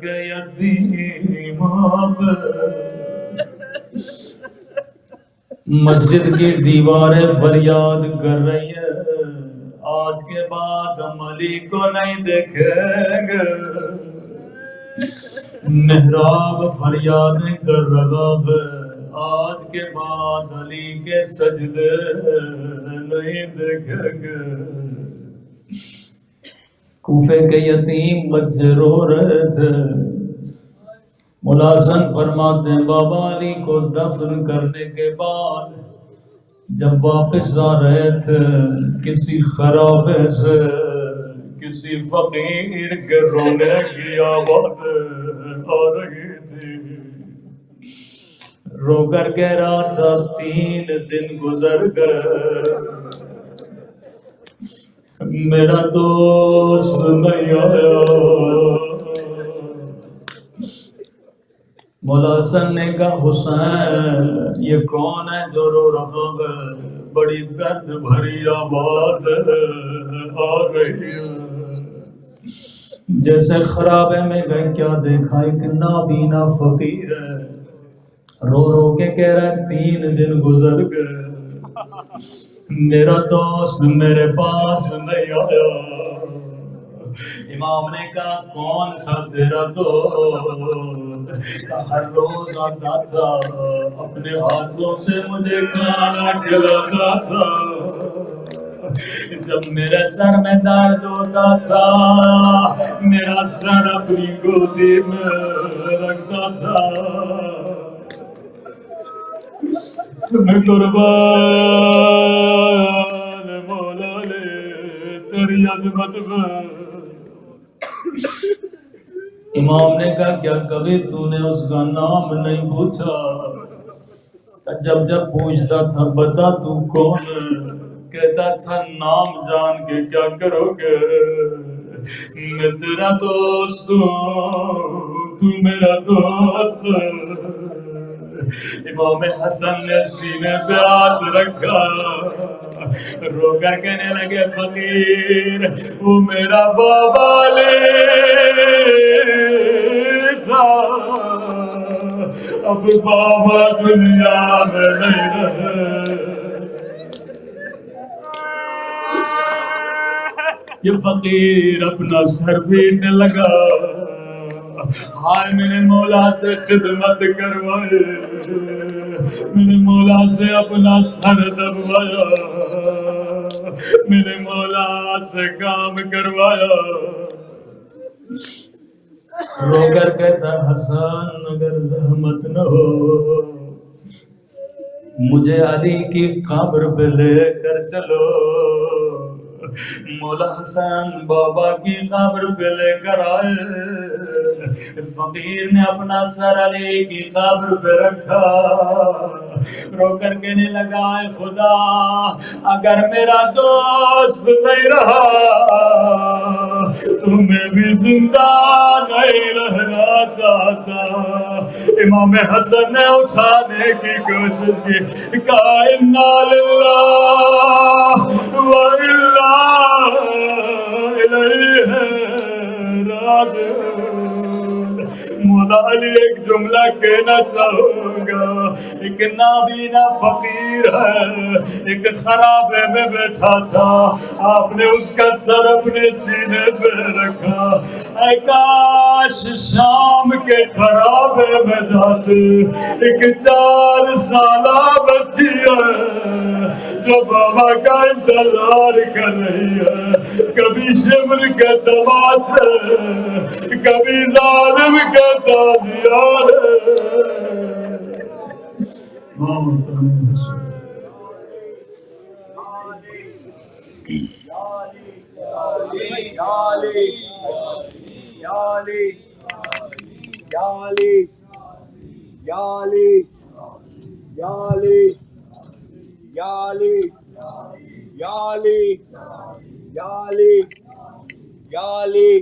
کے یتیموں جناب مسجد کی دیواریں فریاد کر رہی ہے، آج کے بعد ہم علی کو نہیں دیکھیں گے۔ محراب فریادیں کر رہا ہے، آج کے بعد علی کے سجدے نہیں دیکھیں گے۔ کوفے کے یتیم بچے رو رہے تھے، مولا حسن فرماتے ہیں بابا علی کو دفن کرنے کے بعد جب واپس آ رہے تھے، کسی خرابے سے کسی فقیر کے رونے کی آواز آ رہی تھی۔ رو کر کہہ رہا تھا 3 دن گزر گئے، میرا دوست نہیں آیا۔ مولا حسن نے کہا حسین یہ کون ہے جو رو رہا ہے؟ بڑی درد بھری آواز آ رہی ہے، جیسے خرابے میں گئے، کیا دیکھا ایک نابینا فقیر ہے، رو رو کے کہہ رہا ہے 3 دن گزر گئے، میرا دوست میرے پاس نہیں آیا۔ امام نے کہا کون تھا تیرا دوست؟ ہر روز آتا تھا، اپنے ہاتھوں سے مجھے کھانا کھلاتا تھا، جب میرے سر میں درد ہوتا تھا میرا سر اپنی گودی میں رکھتا تھا۔ میں قربان مولا لے تیری عظمت میں۔ امام نے کہا کیا کبھی تو نے اس کا نام نہیں پوچھا؟ جب جب پوچھتا تھا بتا تو کون ہے، کہتا تھا نام جان کے کیا کرو گے، میں تیرا دوست ہوں تو میرا دوست۔ امام حسن نے سینے پہ ہاتھ رکھا، رو کر کہنے لگے فقیر وہ میرا بابا لے تھا، اب بابا دنیا میں نہیں رہے۔ یہ فقیر اپنا سر پیٹنے لگا، ہائے میرے مولا سے خدمت کروائے، میرے مولا سے اپنا سر دبوایا، میرے مولا سے کام کروایا۔ رو کر کہتا حسن اگر زحمت نہ ہو مجھے علی کی قبر پہ لے کر چلو۔ مولا حسن بابا کی قبر پہ لے کر آئے، فقیر نے اپنا سر علی کی قبر پہ رکھا، رو کر کہنے لگا اے خدا اگر میرا دوست نہیں رہا تو میں بھی زندہ نہیں رہنا چاہتا۔ امام حسن نے اٹھانے کی کوشش کی، کہا انا للہ و انا الیہ راجعون۔ مولا علی ایک جملہ کہنا چاہوں گا، ایک نابینا فقیر ہے، ایک خرابے میں بیٹھا تھا، آپ نے اس کا سر اپنے سینے پہ رکھا، اے کاش شام کے خرابے میں جاتے، ایک 4 سالہ بچی ہے جو بابا کا انتظار کر رہی ہے، کبھی شمر کا دماد ہے، کبھی ظالم کا دادیار ہے۔ یا علی